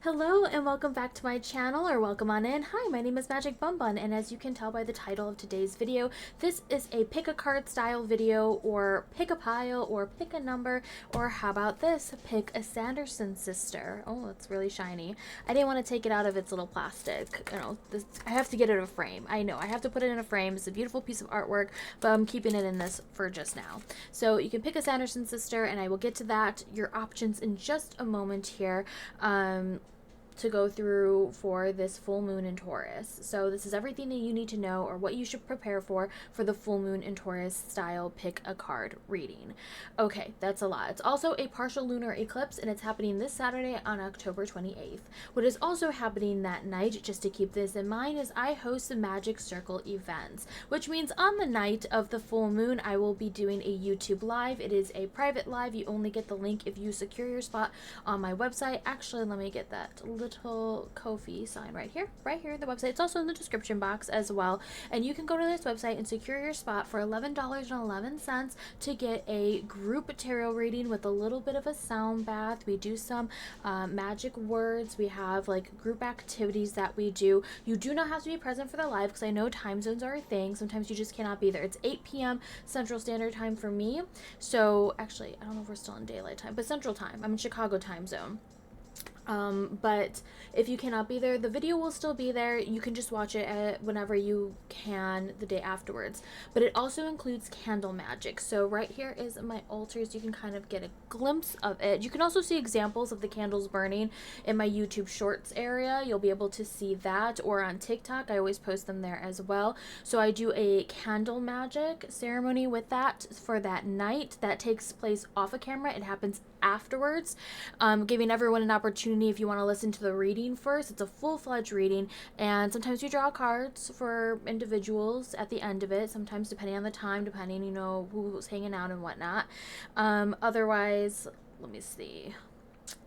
Hello and welcome back to my channel, or welcome on in. Hi, my name is Magic Bun, and as you can tell by the title of today's video, this is a pick a card style video, or pick a pile, or pick a number, or how about this, pick a Sanderson Sister. Oh, it's really shiny. I didn't want to take it out of its little plastic. I have to get it in a frame. I know, I have to put it in a frame. It's a beautiful piece of artwork, but I'm keeping it in this for just now. So you can pick a Sanderson Sister, and I will get to that, your options in just a moment here. To go through for this full moon in Taurus. So this is everything that you need to know, or what you should prepare for the full moon in Taurus style pick a card reading. Okay, that's a lot. It's also a partial lunar eclipse, and it's happening this Saturday on October 28th. What is also happening that night, just to keep this in mind, is I host the Magic Circle events, which means on the night of the full moon, I will be doing a YouTube live. It is a private live. You only get the link if you secure your spot on my website. Actually, let me get that little Ko-fi sign right here, the website. It's also in the description box as well, and you can go to this website and secure your spot for $11.11 to get a group tarot reading with a little bit of a sound bath. We do some magic words. We have like group activities that we do. You do not have to be present for the live, because I know time zones are a thing. Sometimes you just cannot be there. It's 8 p.m. Central Standard Time for me, so actually I don't know if we're still in daylight time, but Central Time. I'm in Chicago time zone. But if you cannot be there, the video will still be there. You can just watch it whenever you can the day afterwards. But it also includes candle magic. So right here is my altars. You can kind of get a glimpse of it. You can also see examples of the candles burning in my YouTube shorts area. You'll be able to see that, or on TikTok. I always post them there as well. So I do a candle magic ceremony with that for that night. That takes place off a camera. It happens afterwards, giving everyone an opportunity. If you want to listen to the reading first, it's a full-fledged reading, and sometimes you draw cards for individuals at the end of it, sometimes depending on the time, depending who's hanging out and whatnot. Otherwise, let me see.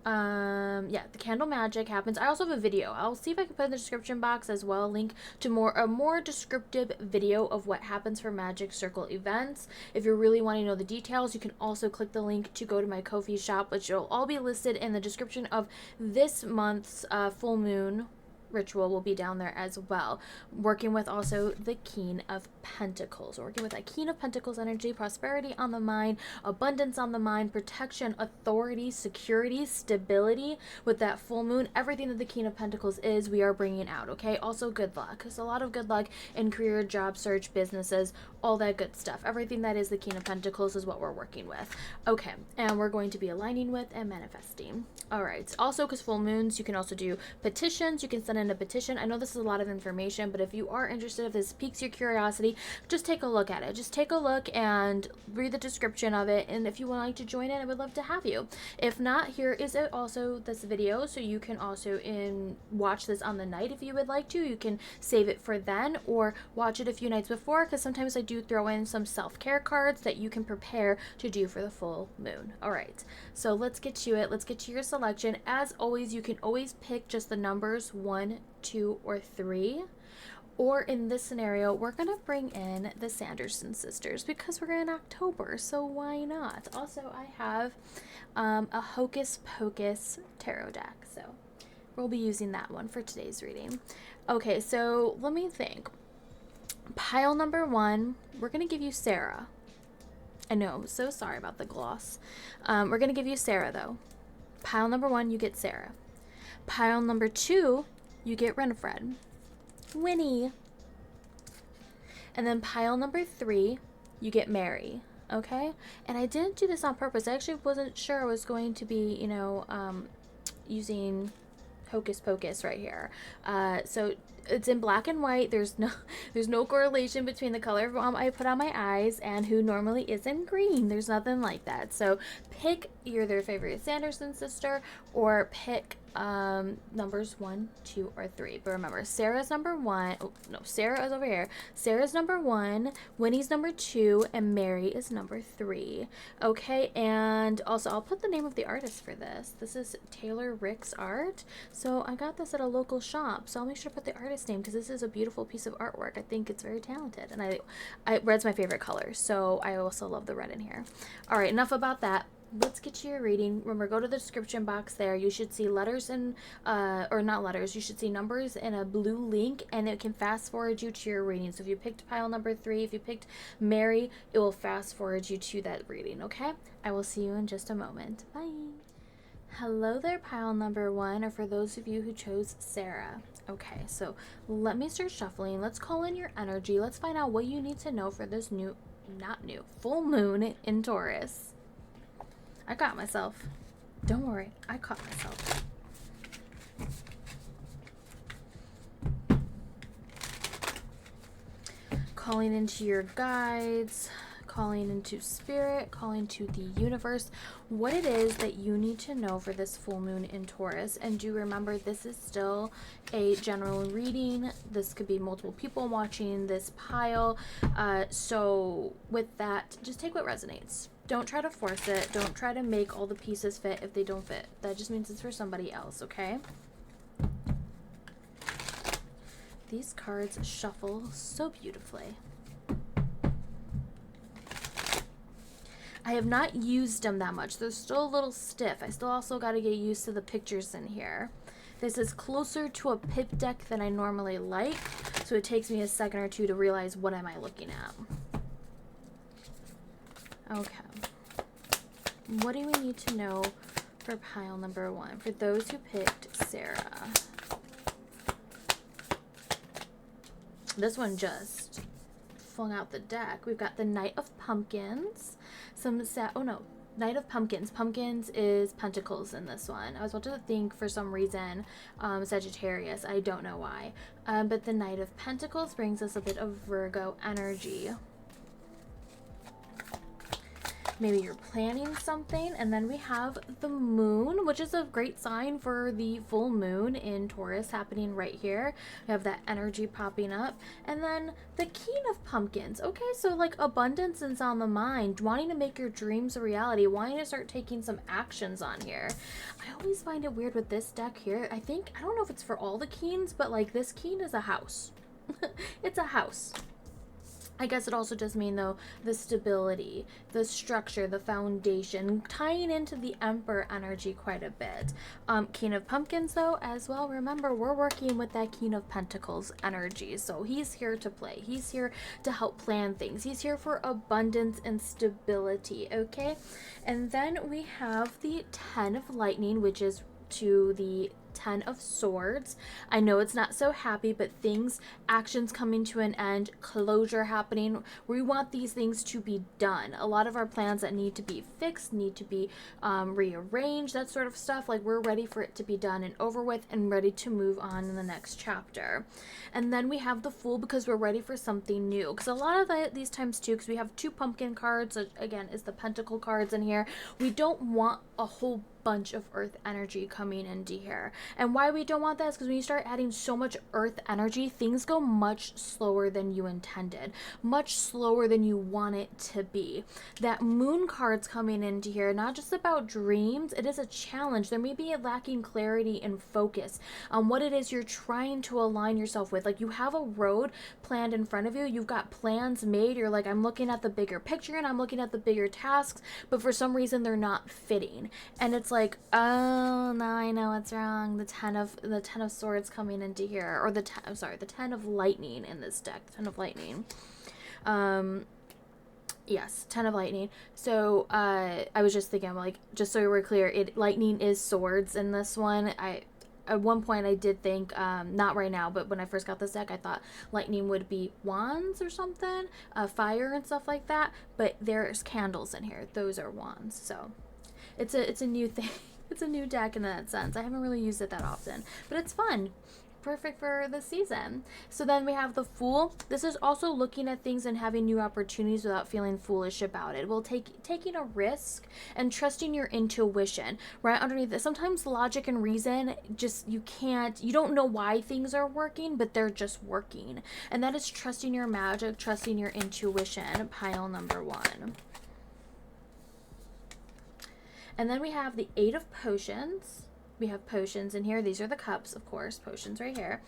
Yeah, the candle magic happens. I also have a video. I'll see if I can put in the description box as well, a link to a more descriptive video of what happens for Magic Circle events. If you're really wanting to know the details, you can also click the link to go to my Ko-fi shop, which will all be listed in the description of this month's full moon ritual. Will be down there as well. Working with also the King of Pentacles. Working with that King of Pentacles energy, prosperity on the mind, abundance on the mind, protection, authority, security, stability. With that full moon, everything that the King of Pentacles is, we are bringing out. Okay, also good luck. There's a lot of good luck in career, job search, businesses, all that good stuff. Everything that is the King of Pentacles is what we're working with. Okay, and we're going to be aligning with and manifesting. All right, also, because full moons, you can also do petitions. You can send in a petition. I know this is a lot of information, but if you are interested, if this piques your curiosity, just take a look at it. Just take a look and read the description of it, and if you would like to join it, I would love to have you. If not, here is also this video, so you can also watch this on the night if you would like to. You can save it for then, or watch it a few nights before, because sometimes I do throw in some self-care cards that you can prepare to do for the full moon. All right, so let's get to it. Let's get to your selection. As always, you can always pick just the numbers 1, 2, or 3. Or in this scenario, we're going to bring in the Sanderson Sisters because we're in October, so why not? Also, I have a Hocus Pocus tarot deck, so we'll be using that one for today's reading. Okay, so let me think. Pile number 1, we're going to give you Sarah. I know, I'm so sorry about the gloss. We're going to give you Sarah, though. Pile number 1, you get Sarah. Pile number 2, you get Winifred. Winnie. And then pile number 3, you get Mary. Okay? And I didn't do this on purpose. I actually wasn't sure I was going to be, using Hocus Pocus right here. So it's in black and white. There's no correlation between the color I put on my eyes and who normally is in green. There's nothing like that. So pick their favorite Sanderson Sister, or pick numbers 1, 2, or 3. But remember, Sarah's number 1. Oh no, Sarah is over here. Sarah's number 1, Winnie's number 2, and Mary is number 3. Okay, and also I'll put the name of the artist for this. This is Taylor Rick's art. So I got this at a local shop. So I'll make sure to put the artist name, because this is a beautiful piece of artwork. I think it's very talented, and red's my favorite color. So I also love the red in here. All right, enough about that. let's get to your reading. Remember, go to the description box there. You should see letters and, or not letters, you should see numbers in a blue link, and it can fast forward you to your reading. So if you picked pile number 3, if you picked Mary, it will fast forward you to that reading, okay? I will see you in just a moment. Bye. Hello there, pile number 1, or for those of you who chose Sarah. Okay, so let me start shuffling. Let's call in your energy. Let's find out what you need to know for this full moon in Taurus. I caught myself. Don't worry, I caught myself. Calling into your guides, calling into spirit, calling to the universe, what it is that you need to know for this full moon in Taurus. And do remember, this is still a general reading. This could be multiple people watching this pile. So with that, just take what resonates. Don't try to force it. Don't try to make all the pieces fit if they don't fit. That just means it's for somebody else, okay? These cards shuffle so beautifully. I have not used them that much. They're still a little stiff. I still also got to get used to the pictures in here. This is closer to a pip deck than I normally like, so it takes me a second or two to realize what am I looking at. Okay. What do we need to know for pile number 1? For those who picked Sarah. This one just flung out the deck. We've got the Knight of Pumpkins. Knight of Pumpkins. Pumpkins is Pentacles in this one. I was about to think for some reason Sagittarius. I don't know why. But the Knight of Pentacles brings us a bit of Virgo energy. Maybe you're planning something. And then we have the moon, which is a great sign for the full moon in Taurus happening right here. We have that energy popping up. And then the King of Pumpkins. Okay, so like abundance is on the mind, wanting to make your dreams a reality, wanting to start taking some actions on here. I always find it weird with this deck here. I don't know if it's for all the Kings, but like this King is a house. It's a house. I guess it also does mean, though, the stability, the structure, the foundation, tying into the Emperor energy quite a bit. King of Pumpkins, though, as well, remember, we're working with that King of Pentacles energy, so he's here to play. He's here to help plan things. He's here for abundance and stability, okay? And then we have the 10 of Lightning, which is to the 10 of Swords. I know it's not so happy, but actions coming to an end, closure happening. We want these things to be done. A lot of our plans that need to be fixed, need to be rearranged, that sort of stuff. Like, we're ready for it to be done and over with and ready to move on in the next chapter. And then we have the Fool because we're ready for something new. Because a lot of these times too, because we have 2 pumpkin cards, which again is the Pentacle cards in here, we don't want a whole bunch of earth energy coming into here. And why we don't want that is because when you start adding so much earth energy, things go much slower than you intended, much slower than you want it to be. That moon card's coming into here, not just about dreams, it is a challenge. There may be a lacking clarity and focus on what it is you're trying to align yourself with. Like, you have a road planned in front of you, you've got plans made, you're like, I'm looking at the bigger picture and I'm looking at the bigger tasks, but for some reason they're not fitting. And it's like, oh, now I know what's wrong. The 10 of Swords coming into here, or the 10 of Lightning in this deck. 10 of Lightning. Yes, 10 of Lightning. So I was just thinking, like, just so we're clear, Lightning is swords in this one. At one point I did think, not right now, but when I first got this deck, I thought lightning would be wands or something, fire and stuff like that. But there's candles in here. Those are wands. So it's a new thing. It's a new deck in that sense. I haven't really used it that often, but it's fun. Perfect for the season. So then we have the Fool. This is also looking at things and having new opportunities without feeling foolish about it. Well, taking a risk and trusting your intuition. Right underneath it, sometimes logic and reason, just you don't know why things are working, but they're just working. And that is trusting your magic, trusting your intuition. Pile number 1. And then we have the 8 of Potions. We have potions in here. These are the cups, of course. Potions right here.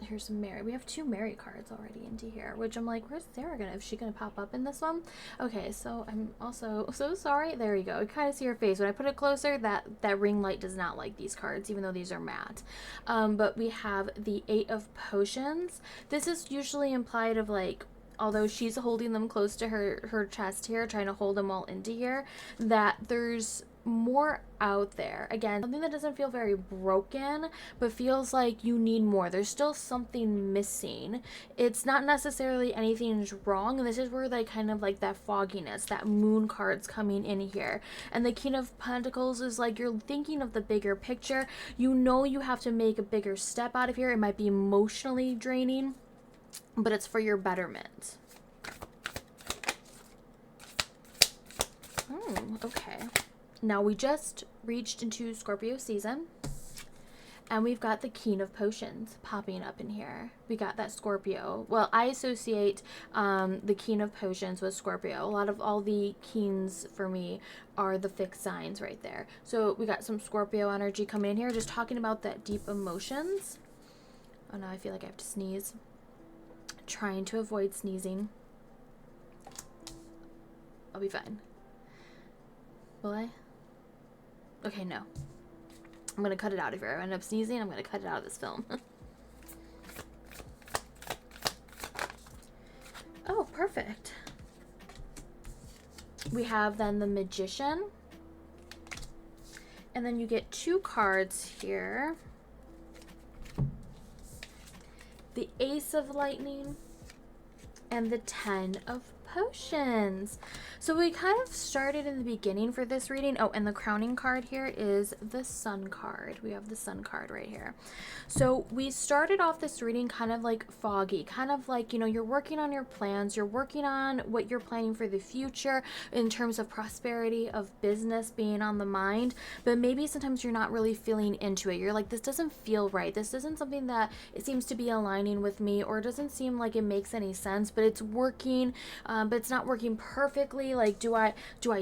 here's Mary. We have 2 Mary cards already into here, which I'm like, where's Sarah is she gonna pop up in this one? Okay, so I'm also so sorry. There you go. You kind of see her face. When I put it closer, that ring light does not like these cards, even though these are matte. But we have the 8 of Potions. This is usually implied of like, although she's holding them close to her chest here, trying to hold them all into here, that there's more out there. Again, something that doesn't feel very broken, but feels like you need more. There's still something missing. It's not necessarily anything's wrong, and this is where like kind of like that fogginess, that moon card's coming in here. And the King of Pentacles is like, you're thinking of the bigger picture. You know you have to make a bigger step out of here. It might be emotionally draining, but it's for your betterment. Okay. Now we just reached into Scorpio season, and we've got the King of Potions popping up in here. We got that Scorpio. Well, I associate the King of Potions with Scorpio. A lot of all the kings for me are the fixed signs right there. So we got some Scorpio energy coming in here, just talking about that deep emotions. Oh no, I feel like I have to sneeze. Trying to avoid sneezing. I'll be fine. Will I? Okay, no. I'm gonna cut it out. If I end up sneezing, I'm gonna cut it out of this film. Oh, perfect. We have then the Magician. And then you get 2 cards here. The Ace of Lightning and the 10 of Potions. So we kind of started in the beginning for this reading. Oh, and the crowning card here is the Sun card. We have the Sun card right here. So we started off this reading kind of like foggy, kind of like, you know, you're working on your plans, you're working on what you're planning for the future in terms of prosperity, of business being on the mind, but maybe sometimes you're not really feeling into it. You're like, this doesn't feel right. This isn't something that it seems to be aligning with me, or it doesn't seem like it makes any sense, but it's working, but it's not working perfectly. Like, do I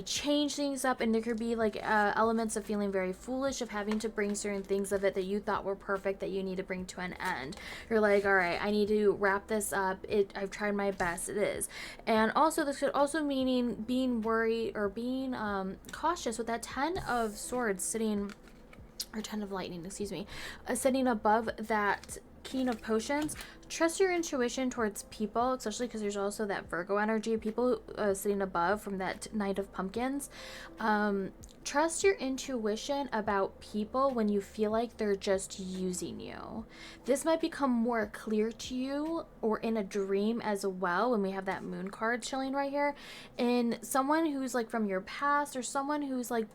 change things up? And there could be like elements of feeling very foolish, of having to bring certain things of it that you thought were perfect that you need to bring to an end. You're like, all right, I need to wrap this up. I've tried my best. It is. And also, this could also meaning being worried or being cautious with that 10 of Swords sitting, or 10 of Lightning, excuse me, sitting above that King of Potions. Trust your intuition towards people, especially because there's also that Virgo energy, people sitting above from that Knight of Pumpkins. Trust your intuition about people when you feel like they're just using you. This might become more clear to you, or in a dream as well, when we have that Moon card chilling right here. And someone who's like from your past, or someone who's like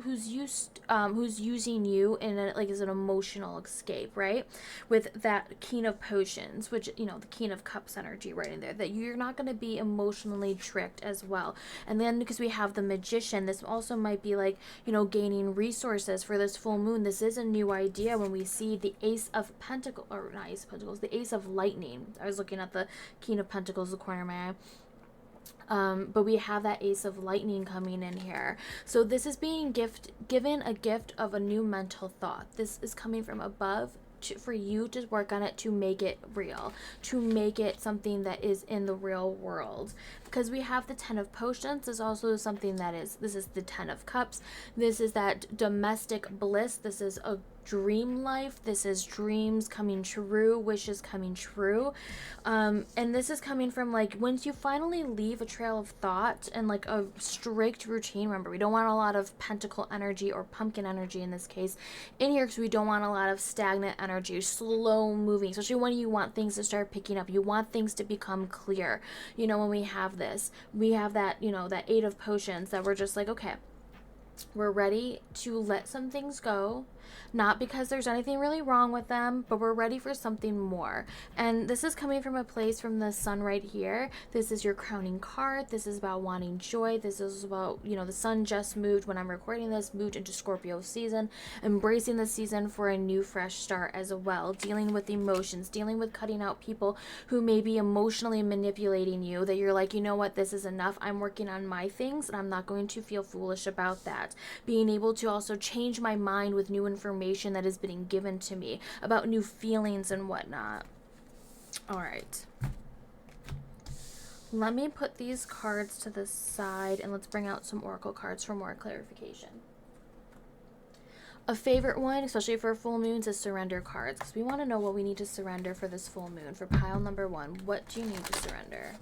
who's using you in a, like, as an emotional escape, right? With that King of Potions, which, you know, the King of Cups energy right in there, that you're not going to be emotionally tricked as well. And then because we have the Magician, this also might be like, you know, gaining resources for this full moon. This is a new idea when we see the Ace of Pentacles, or not Ace of Pentacles, the Ace of Lightning. I was looking at the King of Pentacles, the corner of my eye. But we have that Ace of Lightning coming in here. So this is being given a gift of a new mental thought. This is coming from above for you to work on it, to make it real, to make it something that is in the real world. Because we have the 10 of Potions is also something that is, this is the 10 of Cups. This is that domestic bliss. This is a dream life. This is dreams coming true, wishes coming true. And this is coming from like, once you finally leave a trail of thought and like a strict routine. Remember, we don't want a lot of pentacle energy, or pumpkin energy in this case, in here, because we don't want a lot of stagnant energy, slow moving, especially when you want things to start picking up. You want things to become clear. You know, when we have this, we have that, you know, that 8 of Potions, that we're just like, okay, we're ready to let some things go. Not because there's anything really wrong with them, but we're ready for something more. And this is coming from a place from the Sun right here. This is your crowning card. This is about wanting joy. This is about, you know, the Sun just moved, when I'm recording this, moved into Scorpio season, embracing the season for a new fresh start as well, dealing with emotions, dealing with cutting out people who may be emotionally manipulating you, that you're like, you know what, this is enough. I'm working on my things, and I'm not going to feel foolish about that. Being able to also change my mind with new information information that is being given to me, about new feelings and whatnot. All right. Let me put these cards to the side and let's bring out some oracle cards for more clarification. A favorite one, especially for full moons, is surrender cards, because we want to know what we need to surrender for this full moon. For pile number 1, what do you need to surrender?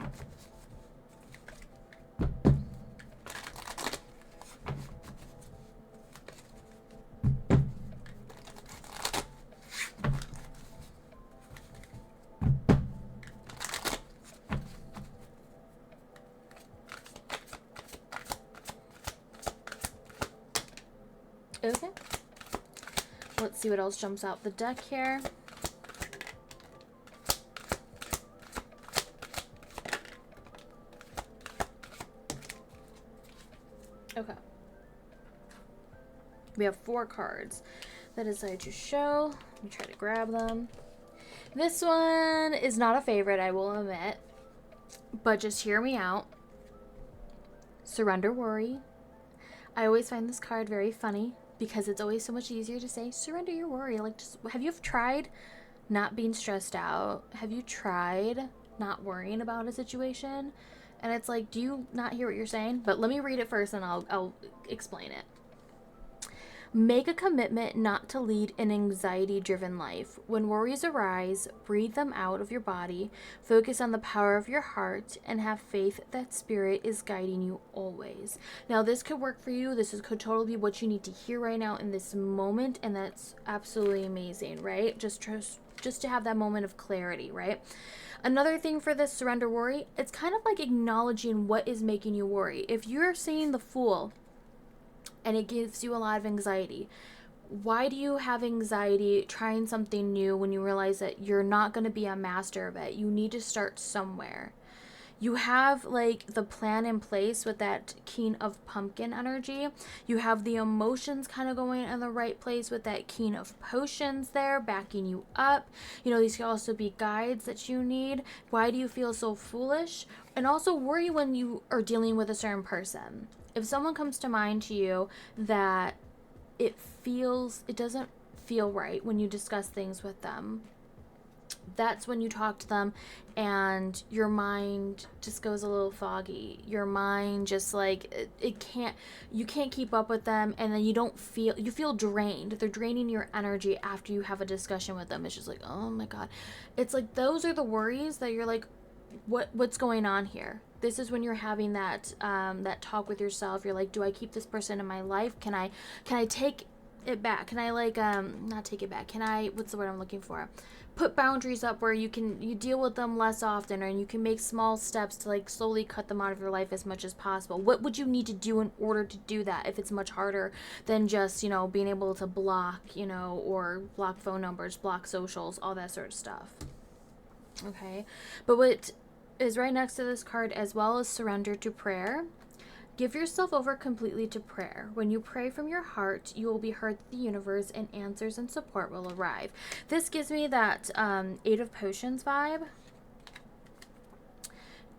Okay. Let's see what else jumps out the deck here. Okay. We have 4 cards that I decided to show. Let me try to grab them. This one is not a favorite, I will admit, but just hear me out. Surrender worry. I always find this card very funny, because it's always so much easier to say, surrender your worry. Like, just, have you tried not being stressed out? Have you tried not worrying about a situation? And it's like, do you not hear what you're saying? But let me read it first and I'll explain it. Make a commitment not to lead an anxiety-driven life. When worries arise, breathe them out of your body, focus on the power of your heart, and have faith that Spirit is guiding you always. Now, this could work for you. Could totally be what you need to hear right now in this moment, and that's absolutely amazing, right? Just to have that moment of clarity, right? Another thing for this surrender worry, it's kind of like acknowledging what is making you worry. If you're seeing the Fool, and it gives you a lot of anxiety. Why do you have anxiety trying something new when you realize that you're not going to be a master of it? You need to start somewhere. You have like the plan in place with that King of Pumpkin energy. You have the emotions kind of going in the right place with that King of Potions there backing you up. You know, these can also be guides that you need. Why do you feel so foolish? And also worry when you are dealing with a certain person. If someone comes to mind to you that it doesn't feel right when you discuss things with them, that's when you talk to them and your mind just goes a little foggy. Your mind just like, you can't keep up with them, and then you feel drained. They're draining your energy after you have a discussion with them. It's just like, oh my God. It's like, those are the worries that you're like, what's going on here? This is when you're having that talk with yourself. You're like, do I keep this person in my life? Can I take it back? Can I not take it back? Can I, what's the word I'm looking for? Put boundaries up where you deal with them less often, and you can make small steps to like slowly cut them out of your life as much as possible. What would you need to do in order to do that if it's much harder than just, being able to block, or block phone numbers, block socials, all that sort of stuff. Okay. But what is right next to this card as well as surrender to prayer. Give yourself over completely to prayer. When you pray from your heart, you will be heard through the universe, and answers and support will arrive. This gives me that 8 of Potions vibe.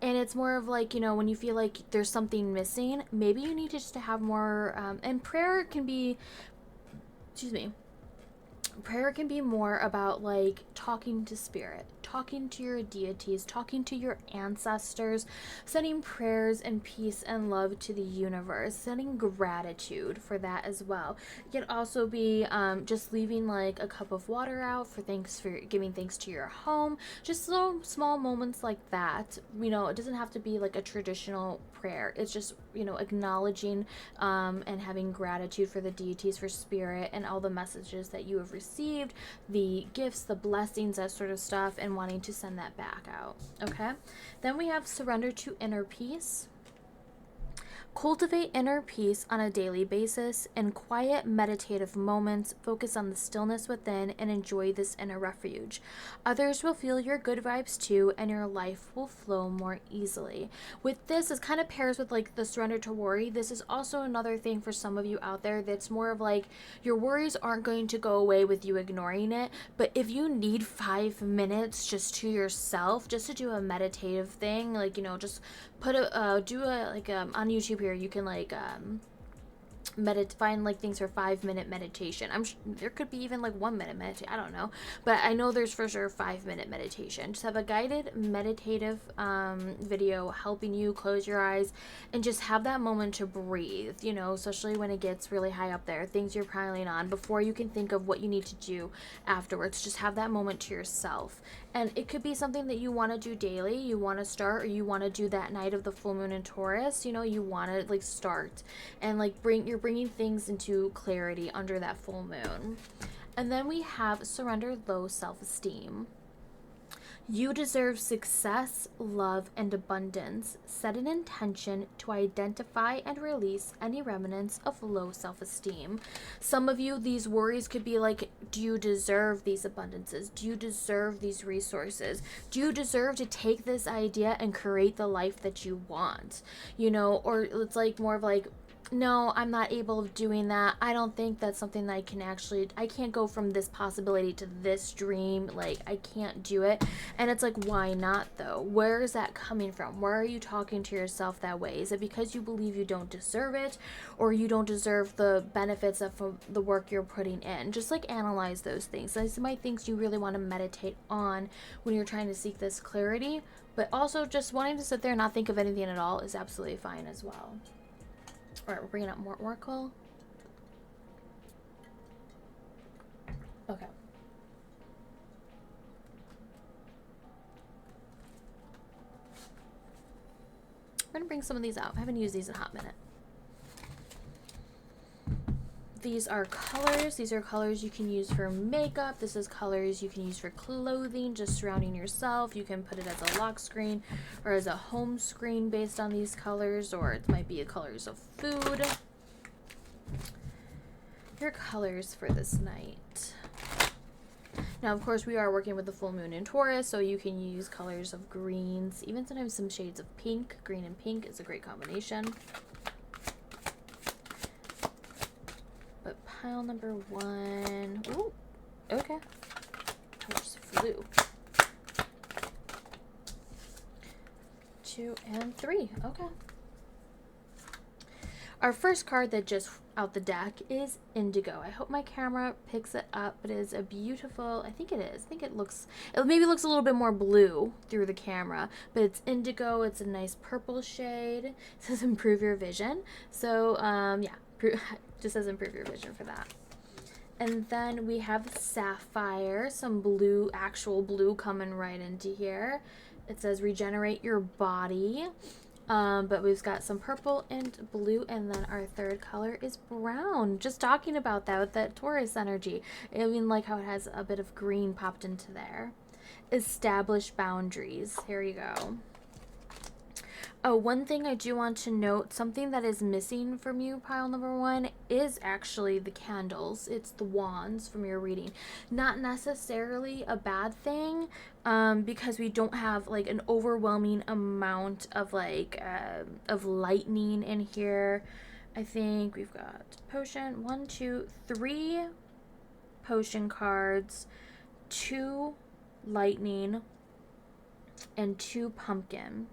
And it's more of like, when you feel like there's something missing, maybe you need just to have more, and prayer can be more about like talking to Spirit, talking to your deities, talking to your ancestors, sending prayers and peace and love to the universe, sending gratitude for that as well. It can also be just leaving like a cup of water out for giving thanks to your home. Just little small moments like that. It doesn't have to be like a traditional prayer. It's just, acknowledging and having gratitude for the deities, for Spirit, and all the messages that you have received, the gifts, the blessings, that sort of stuff, and wanting to send that back out. Okay. Then we have surrender to inner peace. Cultivate inner peace on a daily basis. In quiet, meditative moments, focus on the stillness within and enjoy this inner refuge. Others will feel your good vibes too, and your life will flow more easily. With this, it kind of pairs with like the surrender to worry. This is also another thing for some of you out there that's more of like, your worries aren't going to go away with you ignoring it, but if you need 5 minutes just to yourself, just to do a meditative thing, like, just put on YouTube here, you can like find like things for 5-minute meditation. There could be even like 1-minute meditation, I don't know, but I know there's for sure 5-minute meditation. Just have a guided meditative video helping you close your eyes and just have that moment to breathe, you know, especially when it gets really high up there, things you're piling on, before you can think of what you need to do afterwards. Just have that moment to yourself. And it could be something that you want to do daily, you want to start, or you want to do that night of the full moon in Taurus, you know, you want to like start and like you're bringing things into clarity under that full moon. And then we have surrender low self-esteem. You deserve success, love, and abundance. Set an intention to identify and release any remnants of low self-esteem. Some of you, these worries could be like, do you deserve these abundances? Do you deserve these resources? Do you deserve to take this idea and create the life that you want? You know, or it's like more of like, no, I'm not able of doing that. I don't think that's something that I can't go from this possibility to this dream. Like, I can't do it. And it's like, why not though? Where is that coming from? Where are you talking to yourself that way? Is it because you believe you don't deserve it, or you don't deserve the benefits of the work you're putting in? Just like analyze those things. Those might things you really want to meditate on when you're trying to seek this clarity, but also just wanting to sit there and not think of anything at all is absolutely fine as well. All right, we're bringing up more Oracle. Okay. We're going to bring some of these out. I haven't used these in a hot minute. These are colors. These are colors you can use for makeup. This is colors you can use for clothing, just surrounding yourself. You can put it as a lock screen or as a home screen based on these colors, or it might be colors of food. Your colors for this night. Now, of course, we are working with the full moon in Taurus, so you can use colors of greens, even sometimes some shades of pink. Green and pink is a great combination. But pile number 1. Ooh, okay. I just flew. 2 and 3. Okay. Our first card that just out the deck is Indigo. I hope my camera picks it up, but it is a beautiful, I think it is. I think it maybe looks a little bit more blue through the camera, but it's indigo. It's a nice purple shade. It says improve your vision. So, yeah, just says improve your vision for that. And then we have Sapphire, some blue, actual blue coming right into here. It says regenerate your body. But we've got some purple and blue, and then our third color is brown. Just talking about that with that Taurus energy. I mean, like how it has a bit of green popped into there. Establish boundaries. Here you go. Oh, one thing I do want to note, something that is missing from you, pile number 1, is actually the candles. It's the wands from your reading. Not necessarily a bad thing, because we don't have like an overwhelming amount of like of lightning in here. I think we've got potion, 1, 2, 3 potion cards, 2 lightning, and 2 pumpkin.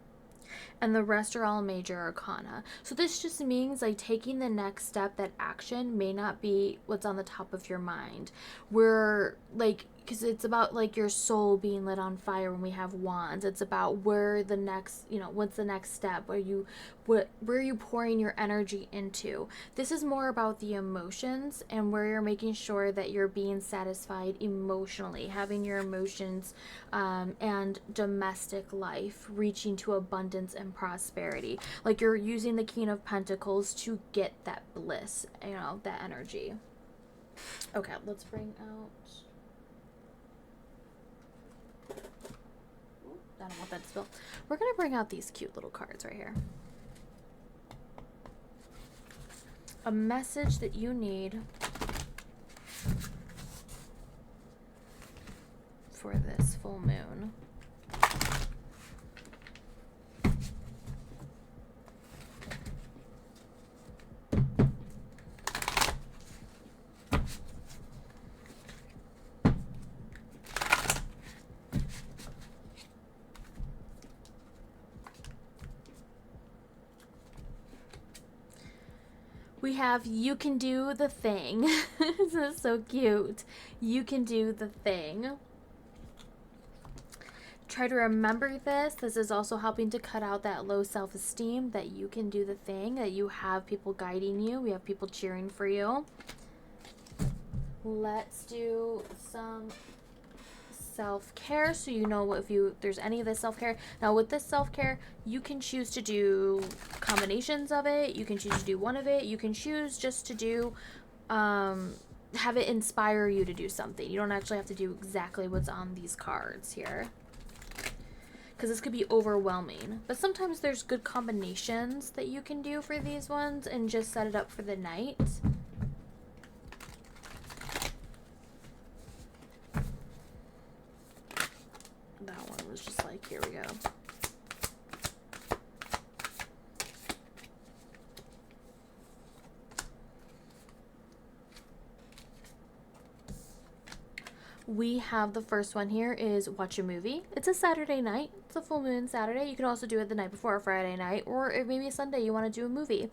And the rest are all major arcana. So this just means like taking the next step, that action may not be what's on the top of your mind. We're like, because it's about like your soul being lit on fire when we have wands. It's about where the next, you know, what's the next step? Where are you pouring your energy into? This is more about the emotions and where you're making sure that you're being satisfied emotionally, having your emotions and domestic life reaching to abundance and prosperity. Like you're using the King of Pentacles to get that bliss, you know, that energy. Okay, let's bring out... I don't want that to spill. We're going to bring out these cute little cards right here. A message that you need for this full moon. We have You Can Do the Thing. This is so cute. You can do the thing. Try to remember this. This is also helping to cut out that low self-esteem, that you can do the thing, that you have people guiding you. We have people cheering for you. Let's do some self-care, so you know if there's any of this self-care. Now with this self-care, you can choose to do combinations of it. You can choose to do one of it. You can choose just to do have it inspire you to do something. You don't actually have to do exactly what's on these cards here, because this could be overwhelming. But sometimes there's good combinations that you can do for these ones and just set it up for the night. That one was just like, here we go. We have the first one here is watch a movie. It's a Saturday night. It's a full moon Saturday. You can also do it the night before, Friday night, or if maybe Sunday you want to do a movie.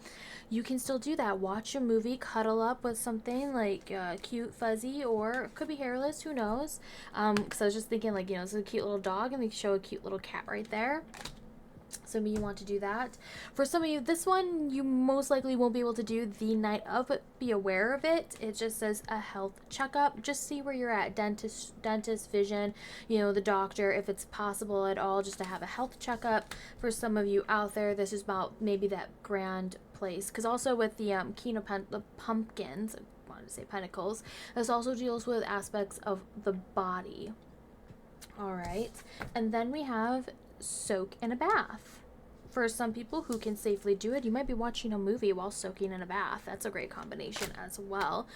You can still do that. Watch a movie, cuddle up with something like cute, fuzzy, or it could be hairless, who knows. Because I was just thinking, like, you know, it's a cute little dog, and we show a cute little cat right there. Some of you want to do that. For some of you, this one you most likely won't be able to do the night of, but be aware of it. It just says a health checkup. Just see where you're at. Dentist, vision, you know, the doctor, if it's possible at all, just to have a health checkup. For some of you out there, this is about maybe that grand place. Because also with the the pumpkins, I wanted to say pentacles, this also deals with aspects of the body. All right. And then we have soak in a bath. For some people who can safely do it, you might be watching a movie while soaking in a bath. That's a great combination as well.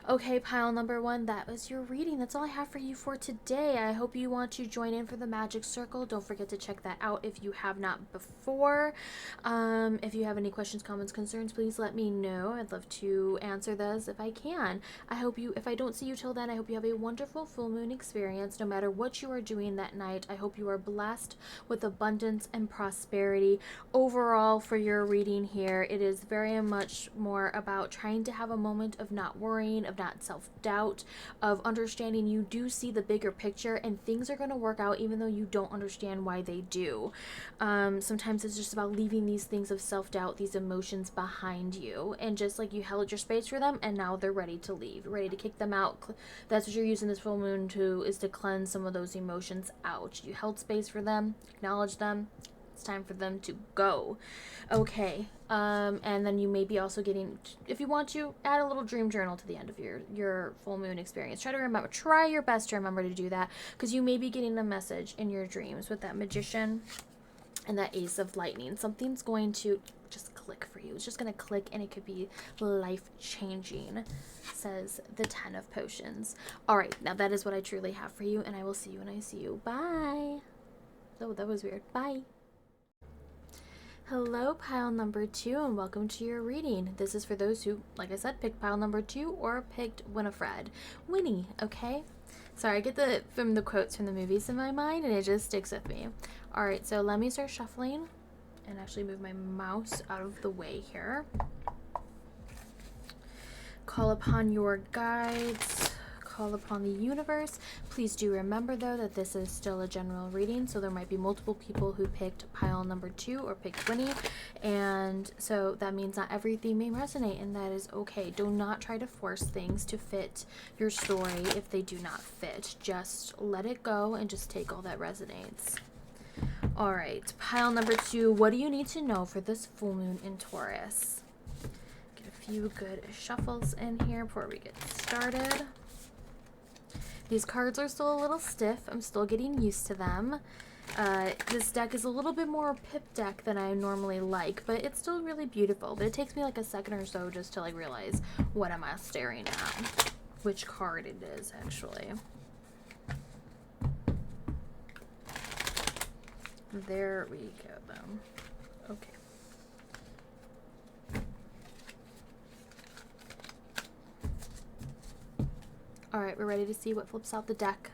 Okay, pile number 1, that was your reading. That's all I have for you for today. I hope you want to join in for the Magic Circle. Don't forget to check that out if you have not before. If you have any questions, comments, concerns, please let me know. I'd love to answer those if I can. I hope you, if I don't see you till then, I hope you have a wonderful full moon experience no matter what you are doing that night. I hope you are blessed with abundance and prosperity. Overall, for your reading here, it is very much more about trying to have a moment of not worrying, of not self-doubt, of understanding you do see the bigger picture and things are going to work out even though you don't understand why they do. Sometimes it's just about leaving these things of self-doubt, these emotions behind you, and just like you held your space for them and now they're ready to leave, ready to kick them out. That's what you're using this full moon to, is to cleanse some of those emotions out. You held space for them, acknowledge them. It's time for them to go. Okay, and then you may be also getting, if you want to, add a little dream journal to the end of your full moon experience. Try your best to remember to do that, because you may be getting a message in your dreams with that Magician and that Ace of Lightning. Something's going to just click for you. It's just going to click, and it could be life-changing, says the 10 of Potions. All right, now that is what I truly have for you, and I will see you when I see you. Bye. Oh, that was weird. Bye. Hello, pile number 2, and welcome to your reading. This is for those who, like I said, picked pile number 2 or picked Winifred. Winnie, okay? Sorry, I get from the quotes from the movies in my mind, and it just sticks with me. All right, so let me start shuffling and actually move my mouse out of the way here. Call upon your guides. Call upon the universe. Please do remember, though, that this is still a general reading, so there might be multiple people who picked pile number 2 or picked Winnie, and so that means not everything may resonate, and that is okay. Do not try to force things to fit your story if they do not fit. Just let it go and just take all that resonates. All right, pile number 2, what do you need to know for this full moon in Taurus? Get a few good shuffles in here before we get started. These cards are still a little stiff. I'm still getting used to them. This deck is a little bit more pip deck than I normally like, but it's still really beautiful. But it takes me like a second or so just to like realize what am I staring at, which card it is actually. There we go then. Okay. All right, we're ready to see what flips out the deck.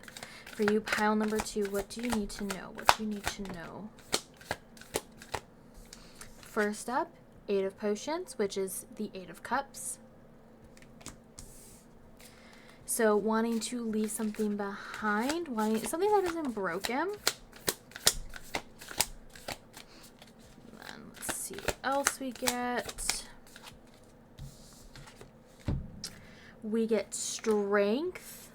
For you, pile number 2, what do you need to know? What do you need to know? First up, Eight of Potions, which is the Eight of Cups. So wanting to leave something behind, wanting something that isn't broken. And then let's see what else we get. We get Strength.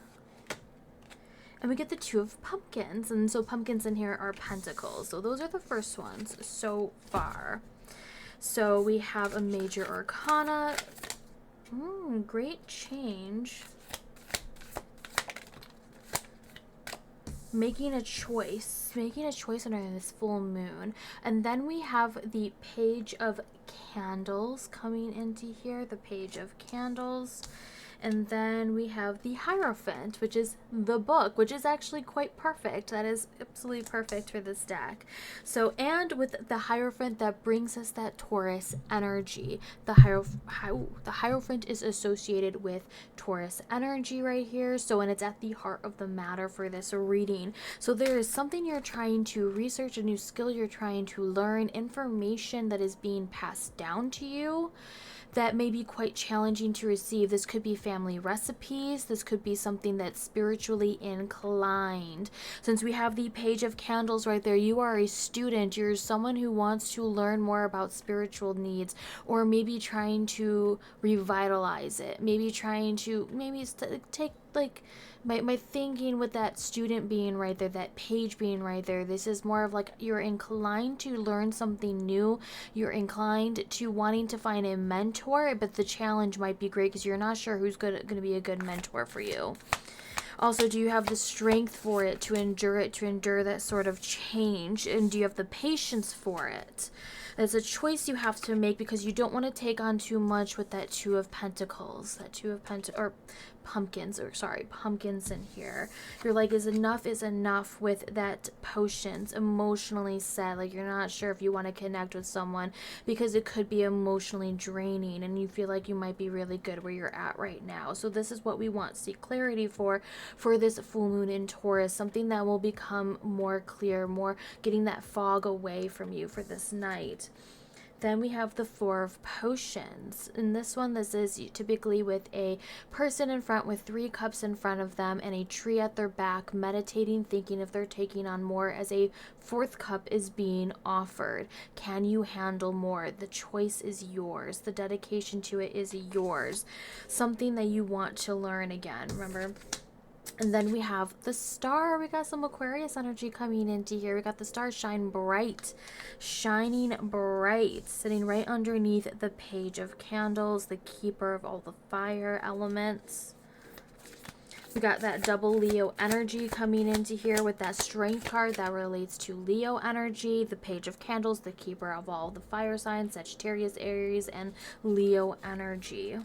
And we get the Two of Pumpkins. And so pumpkins in here are pentacles. So those are the first ones so far. So we have a Major Arcana. Great change. Making a choice under this full moon. And then we have the Page of Candles coming into here, the Page of Candles. And then we have the Hierophant, which is the book, which is actually quite perfect. That is absolutely perfect for this deck. So, and with the Hierophant, that brings us that Taurus energy. The Hierophant is associated with Taurus energy right here. So, and it's at the heart of the matter for this reading. So there is something you're trying to research, a new skill you're trying to learn, information that is being passed down to you that may be quite challenging to receive. This could be family recipes. This could be something that's spiritually inclined. Since we have the Page of Candles right there, you are a student. You're someone who wants to learn more about spiritual needs, or maybe trying to revitalize it. Maybe trying to, take like my thinking with that student being right there, that page being right there. This is more of like you're inclined to learn something new. You're inclined to wanting to find a mentor, but the challenge might be great because you're not sure who's going to be a good mentor for you. Also, do you have the strength for it, to endure that sort of change? And do you have the patience for it? It's a choice you have to make because you don't want to take on too much with that Two of Pentacles, pumpkins in here. You're like, is enough with that potions, emotionally sad. Like you're not sure if you want to connect with someone because it could be emotionally draining and you feel like you might be really good where you're at right now. So this is what we want to see clarity for this full moon in Taurus, something that will become more clear, more getting that fog away from you for this night. Then we have the Four of Potions. In this one, this is typically with a person in front with 3 cups in front of them and a tree at their back, meditating, thinking if they're taking on more as a 4th cup is being offered. Can you handle more? The choice is yours. The dedication to it is yours. Something that you want to learn again. Remember? And then we have the Star. We got some Aquarius energy coming into here. We got the Star shining bright, sitting right underneath the Page of Candles, the keeper of all the fire elements. We got that double Leo energy coming into here with that Strength card that relates to Leo energy, the Page of Candles, the keeper of all the fire signs, Sagittarius, Aries, and Leo energy.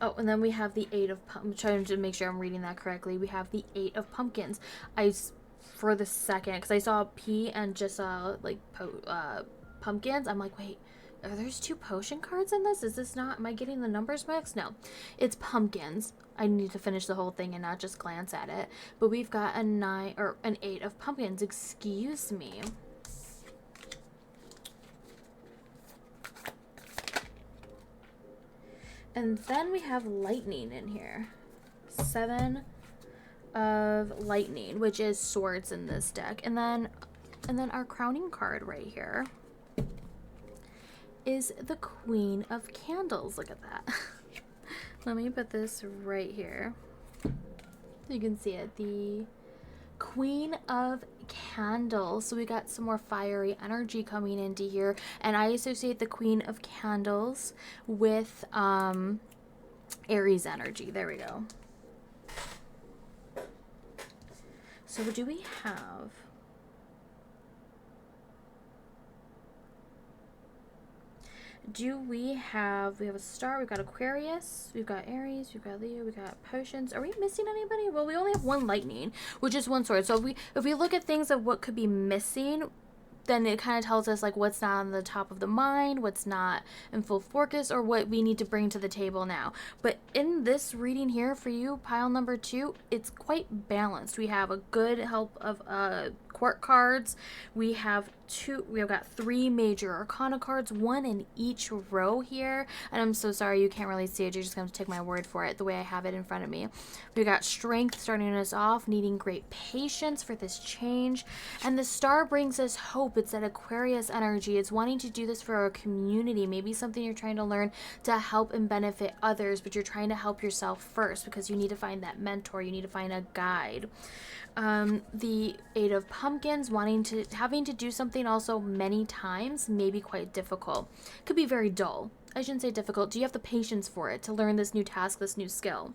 Oh, and then we have the I'm trying to make sure I'm reading that correctly. We have the 8 of Pumpkins. For the second, because I saw P and just saw like pumpkins. I'm like, wait, are there's 2 potion cards in this? Is this not, am I getting the numbers mixed? No, it's pumpkins. I need to finish the whole thing and not just glance at it. But we've got an 8 of pumpkins. Excuse me. And then we have lightning in here. 7 of lightning, which is swords in this deck. And then our crowning card right here is the Queen of Candles. Look at that. Let me put this right here so you can see it. The Queen of Candles. So we got some more fiery energy coming into here, and I associate the Queen of Candles with Aries energy. There we go. So what do we have? We have a Star, we've got Aquarius, we've got Aries, we've got Leo, we've got potions. Are we missing anybody? Well, we only have 1 lightning, which is 1 sword. So if we look at things of what could be missing, then it kind of tells us like what's not on the top of the mind, what's not in full focus, or what we need to bring to the table now. But in this reading here for you, pile number 2, it's quite balanced. We have a good help of court cards. We've got 3 major arcana cards, 1 in each row here. And I'm so sorry you can't really see it. You're just going to take my word for it the way I have it in front of me. We got strength starting us off, needing great patience for this change. And the star brings us hope. It's that Aquarius energy. It's wanting to do this for our community. Maybe something you're trying to learn to help and benefit others, but you're trying to help yourself first because you need to find that mentor. You need to find a guide. The 8 of Pumpkins, having to do something also many times, maybe quite difficult. Could be very dull. I shouldn't say difficult. Do you have the patience for it to learn this new task, this new skill?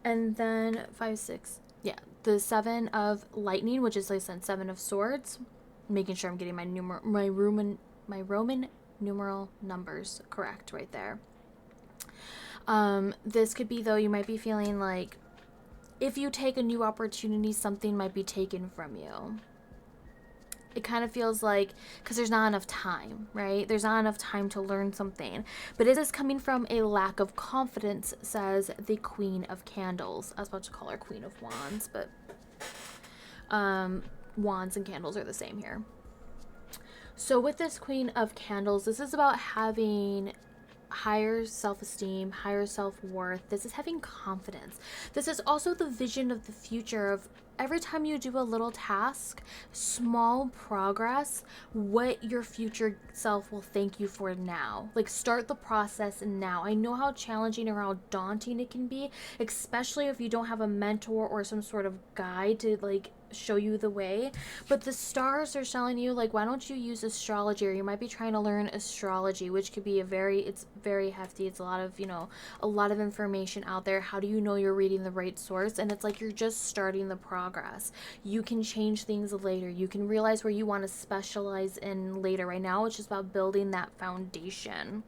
And then 5, 6. Yeah, the 7 of Lightning, which is like 7 of Swords. Making sure I'm getting my Roman numeral numbers correct right there. This could be, though, you might be feeling like if you take a new opportunity, something might be taken from you. It kind of feels like, because there's not enough time, right? There's not enough time to learn something. But it is coming from a lack of confidence, says the Queen of Candles. I was about to call her Queen of Wands, but wands and candles are the same here. So with this Queen of Candles, this is about having higher self-esteem, higher self-worth. This is having confidence. This is also the vision of the future of every time you do a little task, small progress, what your future self will thank you for now. Like, start the process now. I know how challenging or how daunting it can be, especially if you don't have a mentor or some sort of guide to like show you the way. But the stars are telling you, like, why don't you use astrology? Or you might be trying to learn astrology, which could be it's very hefty. It's a lot of, a lot of information out there. How do you know you're reading the right source? And it's like you're just starting the progress. You can change things later. You can realize where you want to specialize in later. Right now, it's just about building that foundation.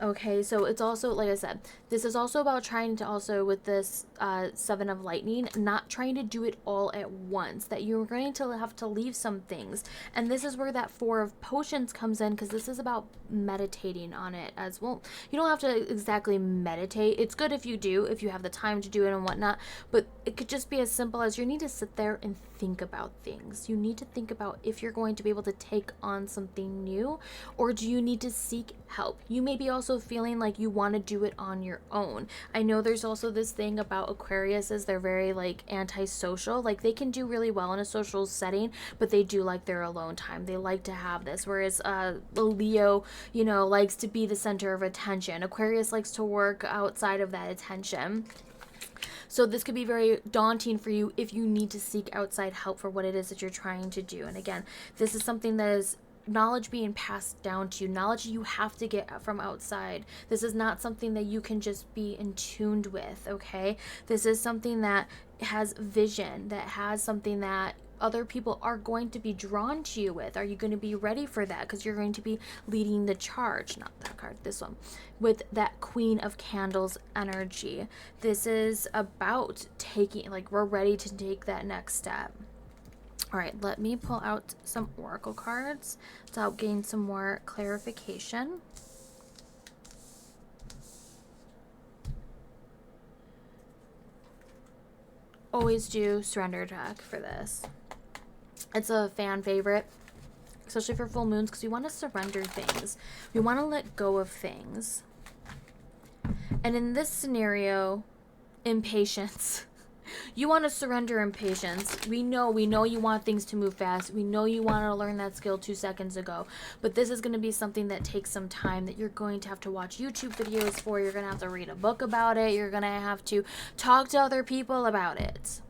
Okay, so it's also, like I said, this is also about trying to also, with this 7 of Lightning, not trying to do it all at once, that you're going to have to leave some things. And this is where that 4 of Potions comes in, because this is about meditating on it as well. You don't have to exactly meditate. It's good if you do, if you have the time to do it and whatnot, but it could just be as simple as you need to sit there and think about things. You need to think about if you're going to be able to take on something new, or do you need to seek help? You may be also feeling like you want to do it on your own. I know there's also this thing about Aquarius is they're very like antisocial. Like, they can do really well in a social setting, but they do like their alone time. They like to have this. Whereas Leo, likes to be the center of attention. Aquarius likes to work outside of that attention. So this could be very daunting for you if you need to seek outside help for what it is that you're trying to do. And again, this is something that is knowledge being passed down to you, knowledge you have to get from outside. This is not something that you can just be in tuned with, okay? This is something that has vision, that has something that other people are going to be drawn to you with. Are you going to be ready for that? Because you're going to be leading the charge. Not that card, this one. With that Queen of Candles energy. This is about taking, like, we're ready to take that next step. All right, let me pull out some oracle cards to help gain some more clarification. Always do surrender deck for this. It's a fan favorite, especially for full moons, because we want to surrender things. We want to let go of things. And in this scenario, impatience. You want to surrender impatience. We know you want things to move fast. We know you want to learn that skill 2 seconds ago. But this is going to be something that takes some time, that you're going to have to watch YouTube videos for. You're going to have to read a book about it. You're going to have to talk to other people about it.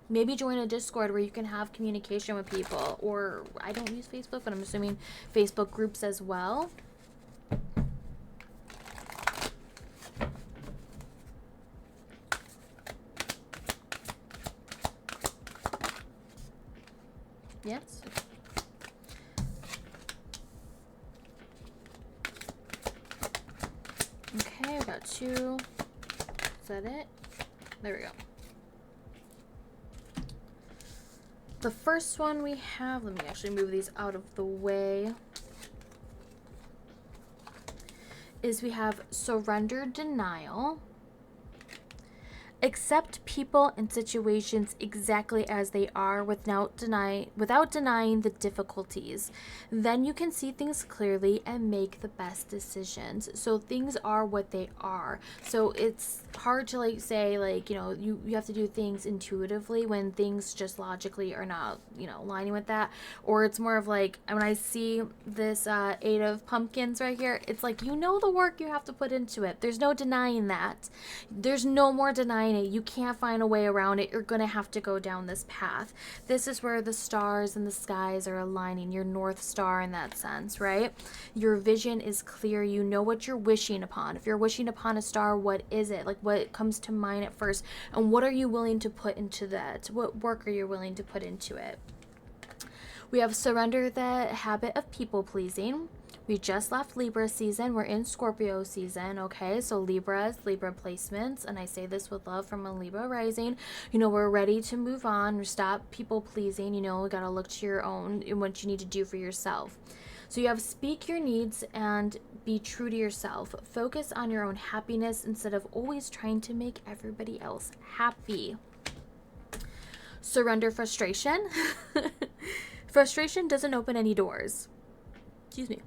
Maybe join a Discord where you can have communication with people. Or, I don't use Facebook, but I'm assuming Facebook groups as well. Yes. Okay, I got 2. Is that it? There we go. The first one we have, let me actually move these out of the way, is we have surrender denial. Accept people and situations exactly as they are without denying the difficulties. Then you can see things clearly and make the best decisions. So things are what they are. So it's hard to like say like, you know, you have to do things intuitively when things just logically are not, you know, aligning with that. Or it's more of like, when I see this 8 of pumpkins right here, it's like, you know, the work you have to put into it. There's no denying that. There's no more denying it. You can't find a way around it. You're going to have to go down this path. This is where the stars and the skies are aligning, your North Star in that sense, right? Your vision is clear. You know what you're wishing upon. If you're wishing upon a star, what is it? Like, what comes to mind at first? And what are you willing to put into that? What work are you willing to put into it? We have surrender the habit of people pleasing. We just left Libra season. We're in Scorpio season, okay? So Libra placements, and I say this with love from a Libra rising. You know, we're ready to move on. Stop people pleasing. You know, we got to look to your own and what you need to do for yourself. So you have speak your needs and be true to yourself. Focus on your own happiness instead of always trying to make everybody else happy. Surrender frustration. Frustration doesn't open any doors. Excuse me.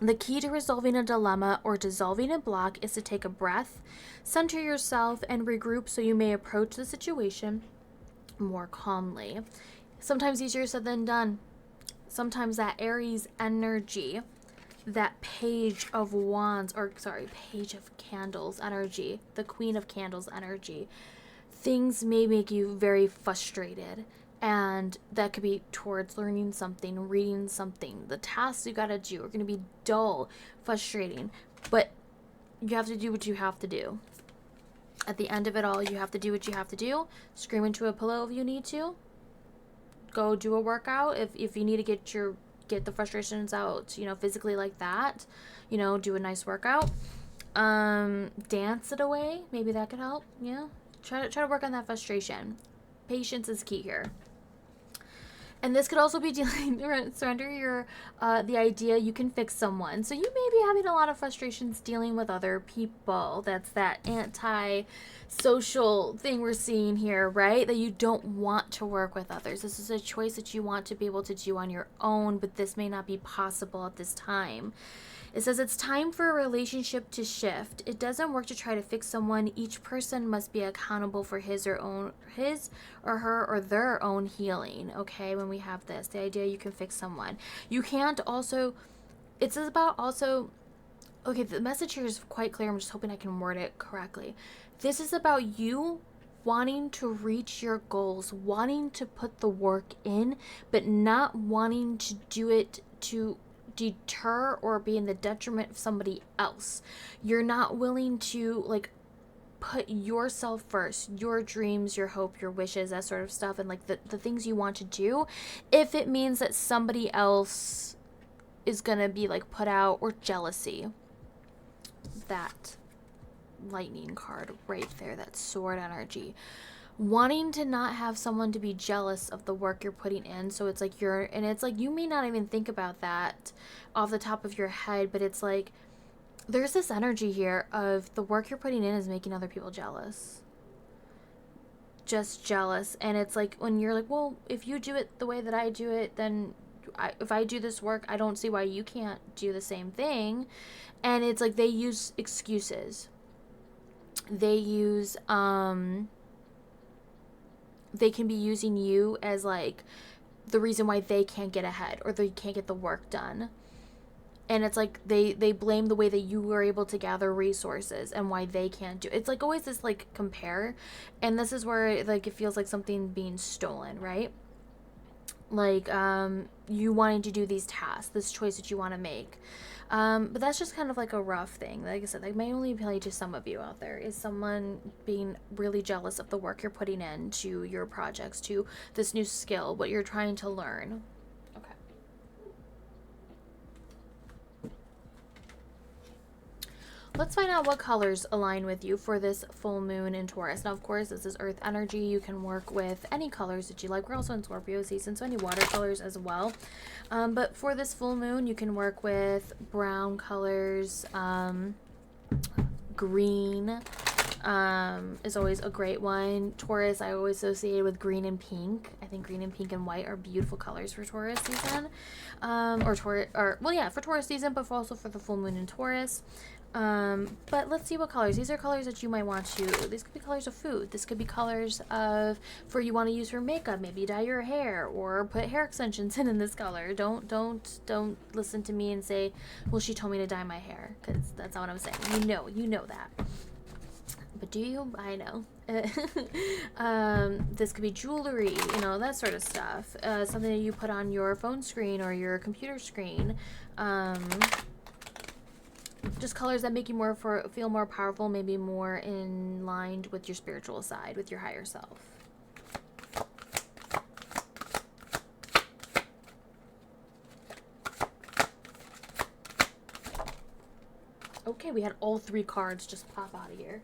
The key to resolving a dilemma or dissolving a block is to take a breath, center yourself, and regroup so you may approach the situation more calmly. Sometimes easier said than done. Sometimes that Aries energy, that page of wands, or sorry, page of candles energy, the Queen of Candles energy, things may make you very frustrated. And that could be towards learning something, reading something. The tasks you gotta do are gonna be dull, frustrating, but you have to do what you have to do. At the end of it all, you have to do what you have to do. Scream into a pillow if you need to. Go do a workout if you need to get the frustrations out, you know, physically like that. You know, do a nice workout. Dance it away. Maybe that could help. Yeah. Try to work on that frustration. Patience is key here. And this could also be surrender your the idea you can fix someone. So you may be having a lot of frustrations dealing with other people. That's that anti-social thing we're seeing here, right? That you don't want to work with others. This is a choice that you want to be able to do on your own, but this may not be possible at this time. It says it's time for a relationship to shift. It doesn't work to try to fix someone. Each person must be accountable for his or her or their own healing. Okay, when we have this, the idea you can fix someone. You can't also, it's about also, okay, the message here is quite clear. I'm just hoping I can word it correctly. This is about you wanting to reach your goals, wanting to put the work in, but not wanting to do it to deter or be in the detriment of somebody else. You're not willing to like put yourself first, your dreams, your hope, your wishes, that sort of stuff, and like the things you want to do, if it means that somebody else is gonna be like put out, or jealousy. That lightning card right there, that sword energy. Wanting to not have someone to be jealous of the work you're putting in. So it's like it's like you may not even think about that off the top of your head, but it's like there's this energy here of the work you're putting in is making other people jealous. Just jealous. And it's like when you're like, well, if you do it the way that I do it, then if I do this work, I don't see why you can't do the same thing. And it's like they use excuses. They use they can be using you as like the reason why they can't get ahead or they can't get the work done. And it's like they blame the way that you were able to gather resources and why they can't do it. It's like always this like compare, and this is where like it feels like something being stolen, right? Like you wanting to do these tasks, this choice that you want to make. But that's just kind of like a rough thing. Like I said, that may only apply to some of you out there, is someone being really jealous of the work you're putting into your projects, to this new skill, what you're trying to learn. Let's find out what colors align with you for this full moon in Taurus. Now, of course, this is earth energy. You can work with any colors that you like. We're also in Scorpio season, so any watercolors as well. But for this full moon, you can work with brown colors, green is always a great one. Taurus, I always associate with green and pink. I think green and pink and white are beautiful colors for Taurus season. For Taurus season, but also for the full moon in Taurus. But let's see what colors. These are colors that you might want to. These could be colors of food. This could be colors of for you want to use for makeup. Maybe dye your hair or put hair extensions in this color. Don't listen to me and say, well, she told me to dye my hair, because that's not what I'm saying. You know that. But do you? I know. This could be jewelry, that sort of stuff. Something that you put on your phone screen or your computer screen. Just colors that make you feel more powerful, maybe more in line with your spiritual side, with your higher self. Okay, we had all 3 cards just pop out of here.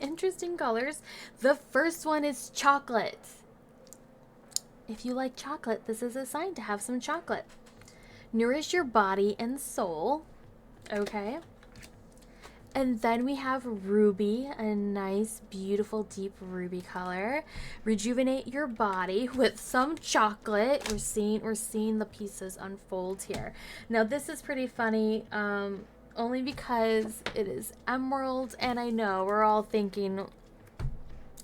Interesting colors. The first one is chocolate. If you like chocolate, this is a sign to have some chocolate. Nourish your body and soul. Okay. And then we have ruby, a nice, beautiful, deep ruby color. Rejuvenate your body with some chocolate. We're seeing the pieces unfold here. Now, this is pretty funny, only because it is emerald, and I know we're all thinking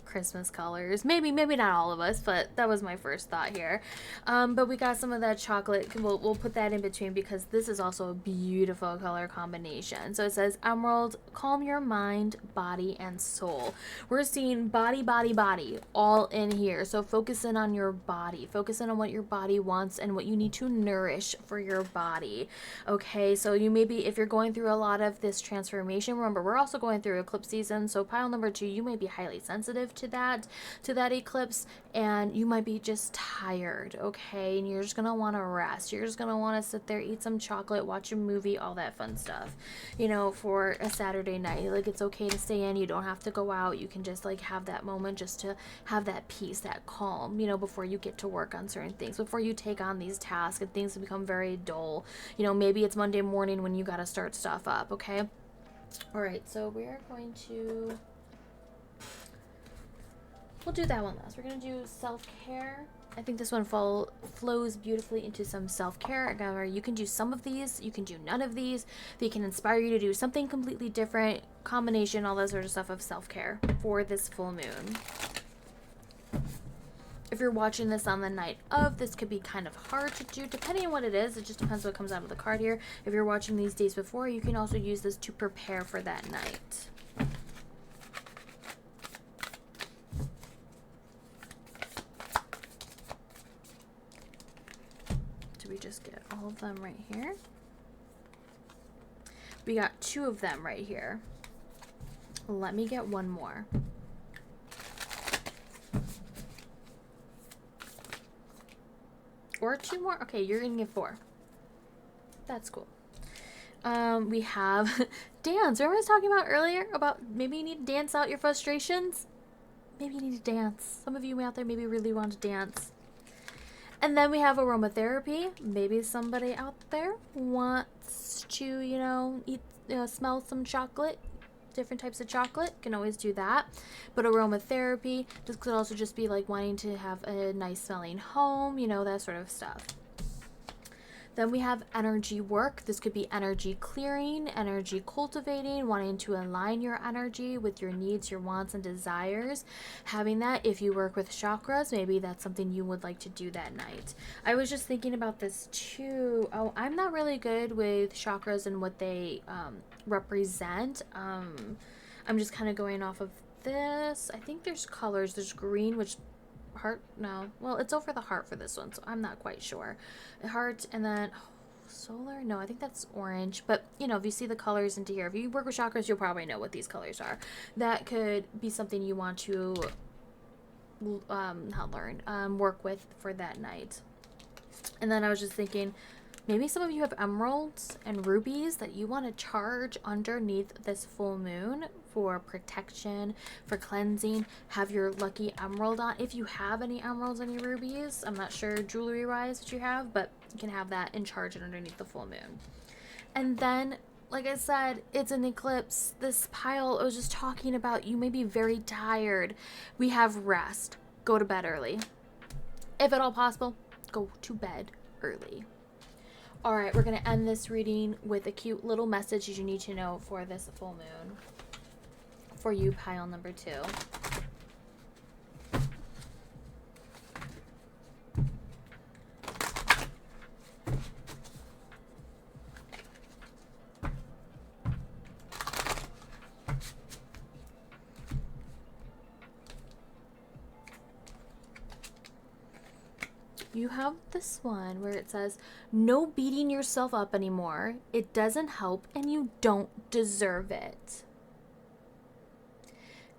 Christmas colors. Maybe not all of us, but that was my first thought here. But we got some of that chocolate. We'll put that in between because this is also a beautiful color combination. So it says emerald, calm your mind, body, and soul. We're seeing body all in here. So focus in on your body. Focus in on what your body wants and what you need to nourish for your body. Okay, so you maybe, if you're going through a lot of this transformation, remember, we're also going through eclipse season. So pile number 2, you may be highly sensitive to that eclipse, and you might be just tired, okay, and you're just gonna want to rest. You're just gonna want to sit there, eat some chocolate, watch a movie, all that fun stuff, for a Saturday night. Like, it's okay to stay in. You don't have to go out. You can just like have that moment just to have that peace, that calm, before you get to work on certain things, before you take on these tasks and things become very dull. Maybe it's Monday morning when you got to start stuff up. Okay, all right, so we're going to we'll do that one last. We're going to do self-care. I think this one flows beautifully into some self-care. Again, you can do some of these. You can do none of these. They can inspire you to do something completely different. Combination, all that sort of stuff of self-care for this full moon. If you're watching this on the night of, this could be kind of hard to do, depending on what it is. It just depends what comes out of the card here. If you're watching these days before, you can also use this to prepare for that night. We just get all of them right here. We got 2 of them right here. Let me get one more. Or 2 more. Okay, you're gonna get 4. That's cool. We have dance. Remember I was talking about earlier about maybe you need to dance out your frustrations? Maybe you need to dance. Some of you out there maybe really want to dance. And then we have aromatherapy. Maybe somebody out there wants to, smell some chocolate, different types of chocolate. Can always do that. But aromatherapy, this could also just be like wanting to have a nice smelling home, that sort of stuff. Then we have energy work. This could be energy clearing, energy cultivating, wanting to align your energy with your needs, your wants, and desires. Having that, if you work with chakras, maybe that's something you would like to do that night. I was just thinking about this too. Oh, I'm not really good with chakras and what they represent. I'm just kind of going off of this. I think there's colors. There's green, which heart, no, well, it's over the heart for this one, so I'm not quite sure. Heart, and then solar, no, I think that's orange. But if you see the colors into here, if you work with chakras, you'll probably know what these colors are. That could be something you want to work with for that night. And then I was just thinking, Maybe some of you have emeralds and rubies that you want to charge underneath this full moon for protection, for cleansing. Have your lucky emerald on. If you have any emeralds, any rubies, I'm not sure jewelry wise what you have, but you can have that and charge it underneath the full moon. And then, like I said, it's an eclipse. This pile I was just talking about, you may be very tired. We have rest. Go to bed early. If at all possible, go to bed early. All right, we're going to end this reading with a cute little message you need to know for this full moon. For you, pile number 2. You have this one where it says, no beating yourself up anymore. It doesn't help and you don't deserve it.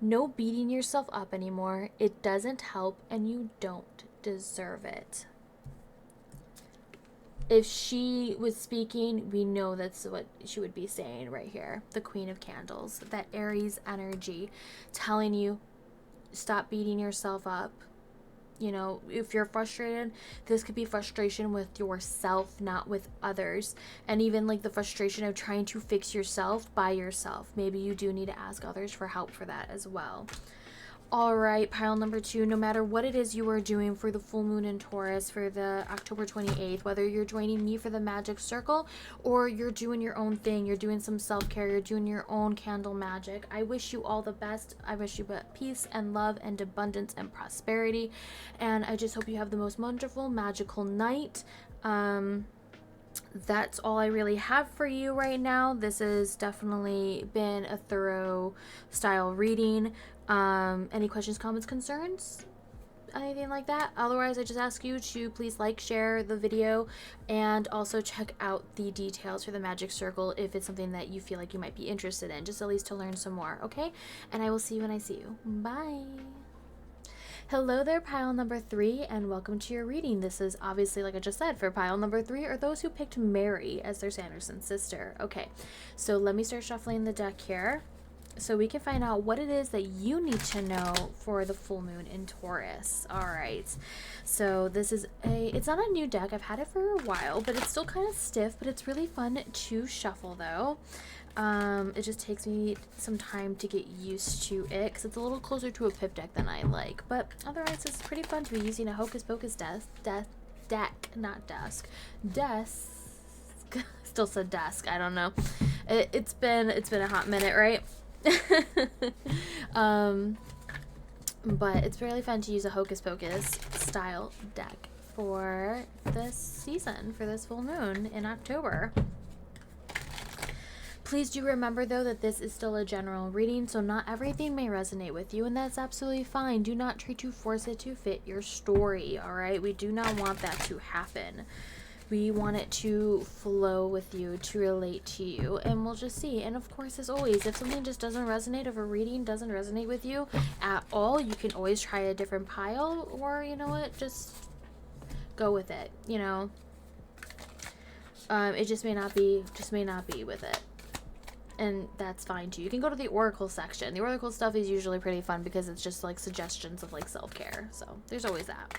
No beating yourself up anymore. It doesn't help and you don't deserve it. If she was speaking, we know that's what she would be saying right here. The Queen of Candles, that Aries energy telling you, stop beating yourself up. You know, if you're frustrated, this could be frustration with yourself, not with others. And even like the frustration of trying to fix yourself by yourself. Maybe you do need to ask others for help for that as well. All right, pile number 2, no matter what it is you are doing for the full moon in Taurus for the October 28th, whether you're joining me for the magic circle or you're doing your own thing, you're doing some self-care, you're doing your own candle magic, I wish you all the best. I wish you peace and love and abundance and prosperity. And I just hope you have the most wonderful, magical night. That's all I really have for you right now. This has definitely been a thorough style reading. Any questions, comments, concerns, anything like that? Otherwise, I just ask you to please like, share the video, and also check out the details for the magic circle if it's something that you feel like you might be interested in, just at least to learn some more, okay? And I will see you when I see you. Bye. Hello there, pile number 3, and welcome to your reading. This is obviously, like I just said, for pile number 3 are those who picked Mary as their Sanderson sister. Okay, so let me start shuffling the deck here so we can find out what it is that you need to know for the full moon in Taurus. All right, so this is it's not a new deck. I've had it for a while, but it's still kind of stiff, but it's really fun to shuffle though. It just takes me some time to get used to it because it's a little closer to a pip deck than I like, but otherwise it's pretty fun to be using a Hocus Pocus deck, not desk. Still said desk, I don't know. It's been a hot minute, right? But it's really fun to use a Hocus Pocus style deck for this season, for this full moon in October. Please do remember, though, that this is still a general reading, so not everything may resonate with you, and that's absolutely fine. Do not try to force it to fit your story, all right? We do not want that to happen. We want it to flow with you, to relate to you, and we'll just see. And of course, as always, if something just doesn't resonate, if a reading doesn't resonate with you at all, you can always try a different pile, or, you know what, just go with it, you know? It just may not be with it. And that's fine too. You can go to the Oracle section. The Oracle stuff is usually pretty fun because it's just like suggestions of like self-care. So there's always that.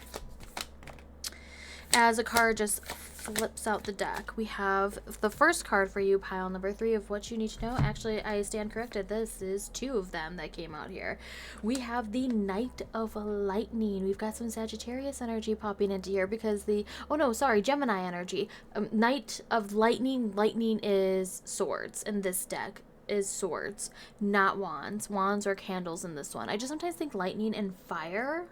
As a card just flips out the deck, we have the first card for you, pile number 3 of what you need to know. Actually, I stand corrected. This is 2 of them that came out here. We have the Knight of Lightning. We've got some Sagittarius energy popping into here because Gemini energy. Knight of Lightning. Lightning is swords in this deck. Is swords, not wands. Wands are candles in this one. I just sometimes think lightning and fire.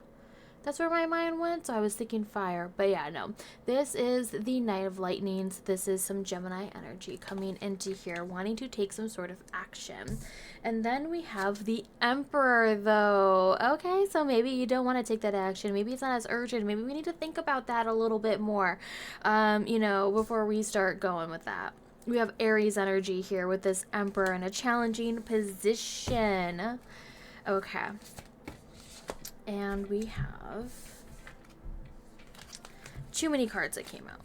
That's where my mind went, so I was thinking fire. But yeah, no. This is the Knight of Lightnings. This is some Gemini energy coming into here, wanting to take some sort of action. And then we have the Emperor, though. Okay, so maybe you don't want to take that action. Maybe it's not as urgent. Maybe we need to think about that a little bit more, you know, before we start going with that. We have Aries energy here with this Emperor in a challenging position. Okay. And we have too many cards that came out.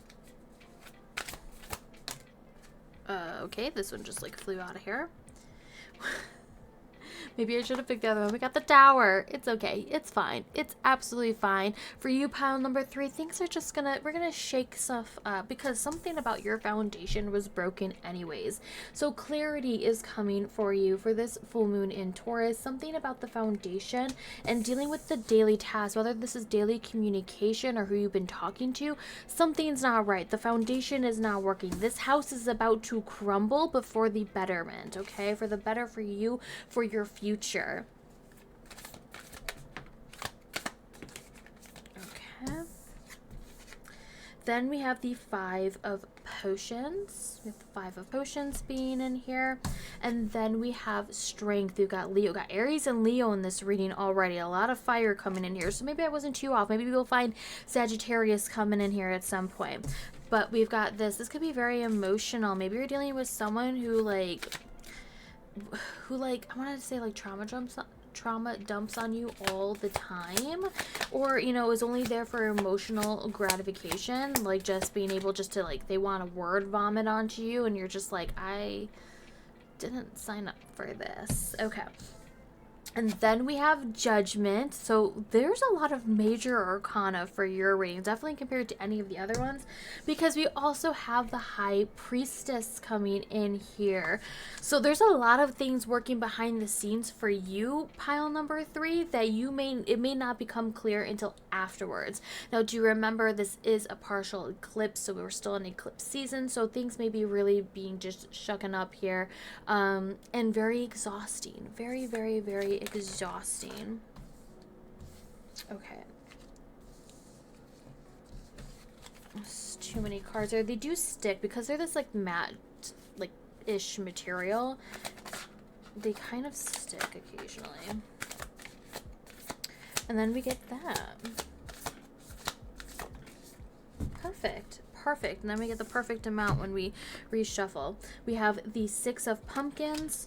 Okay, this one just like flew out of here. Maybe I should have picked the other one. We got the Tower. It's okay. It's fine. It's absolutely fine. For you, pile number 3, things are just we're gonna shake stuff up because something about your foundation was broken anyways. So clarity is coming for you for this full moon in Taurus. Something about the foundation and dealing with the daily tasks, whether this is daily communication or who you've been talking to, something's not right. The foundation is not working. This house is about to crumble, but for the betterment, okay? For the better for you, for your future. Okay. Then we have the 5 of Potions. We have the 5 of Potions being in here. And then we have Strength. We've got Leo. Got Aries and Leo in this reading already. A lot of fire coming in here. So maybe I wasn't too off. Maybe we'll find Sagittarius coming in here at some point. But we've got this. This could be very emotional. Maybe you're dealing with someone who I wanted to say like trauma dumps on you all the time, or you know, is only there for emotional gratification, like just being able just to like, they want to word vomit onto you and you're just like, I didn't sign up for this. Okay. And then we have Judgment. So there's a lot of major arcana for your reading, definitely compared to any of the other ones, because we also have the High Priestess coming in here. So there's a lot of things working behind the scenes for you, pile number 3, that it may not become clear until afterwards. Now, do you remember this is a partial eclipse, so we're still in eclipse season, so things may be really being just shucking up here, and very exhausting. Very, very, very exhausting. Okay. There's too many cards there. They do stick because they're this like matte, like ish material. They kind of stick occasionally. And then we get that. Perfect. Perfect. And then we get the perfect amount when we reshuffle. We have the 6 of Pumpkins.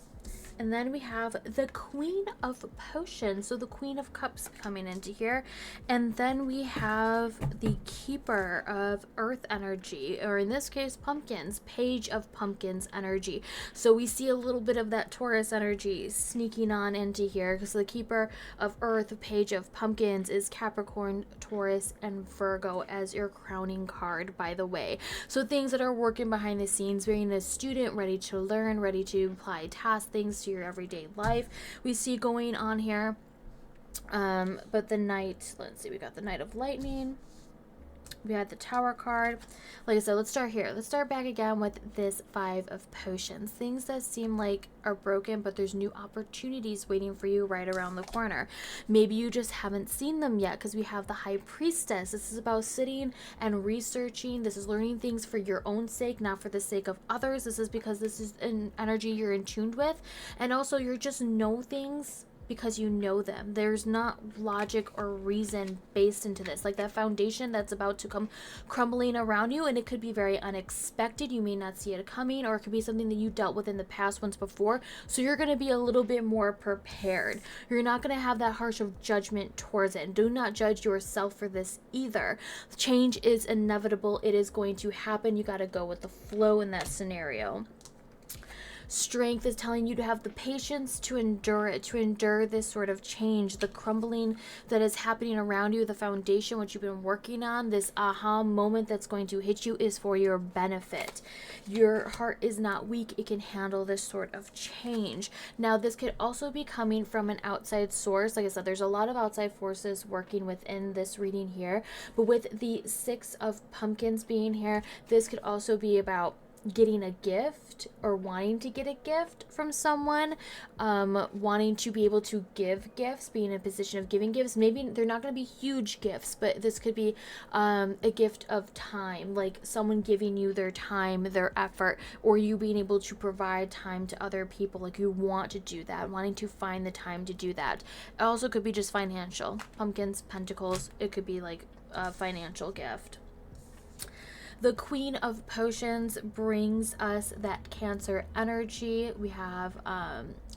And then we have the Queen of Potions, so the Queen of Cups coming into here. And then we have the Keeper of Earth Energy, or in this case, Pumpkins, Page of Pumpkins energy. So we see a little bit of that Taurus energy sneaking on into here, because the Keeper of Earth, Page of Pumpkins, is Capricorn, Taurus, and Virgo as your crowning card, by the way. So things that are working behind the scenes, being a student, ready to learn, ready to apply task things to your everyday life, we see going on here. But the Knight, let's see, we got the Knight of Lightning, we had the Tower card. Like I said, let's start here. Let's start back again with this 5 of Potions. Things that seem like are broken, but there's new opportunities waiting for you right around the corner. Maybe you just haven't seen them yet, because we have the High Priestess. This is about sitting and researching. This is learning things for your own sake, not for the sake of others. This is because this is an energy you're in tune with, and also you're just know things because you know them. There's not logic or reason based into this, like that foundation that's about to come crumbling around you, and it could be very unexpected. You may not see it coming, or it could be something that you dealt with in the past once before, so you're going to be a little bit more prepared. You're not going to have that harsh of judgment towards it, and do not judge yourself for this either. Change is inevitable. It is going to happen. You got to go with the flow in that scenario. Strength is telling you to have the patience to endure it, to endure this sort of change, the crumbling that is happening around you, the foundation which you've been working on. This aha moment that's going to hit you is for your benefit. Your heart is not weak. It can handle this sort of change. Now, this could also be coming from an outside source. Like I said, there's a lot of outside forces working within this reading here, but with the 6 of Pumpkins being here, this could also be about getting a gift, or wanting to get a gift from someone, wanting to be able to give gifts, being in a position of giving gifts. Maybe they're not going to be huge gifts, but this could be a gift of time, like someone giving you their time, their effort, or you being able to provide time to other people. Like you want to do that, wanting to find the time to do that. It also could be just financial. Pumpkins, Pentacles, it could be like a financial gift. The Queen of Potions brings us that Cancer energy. We have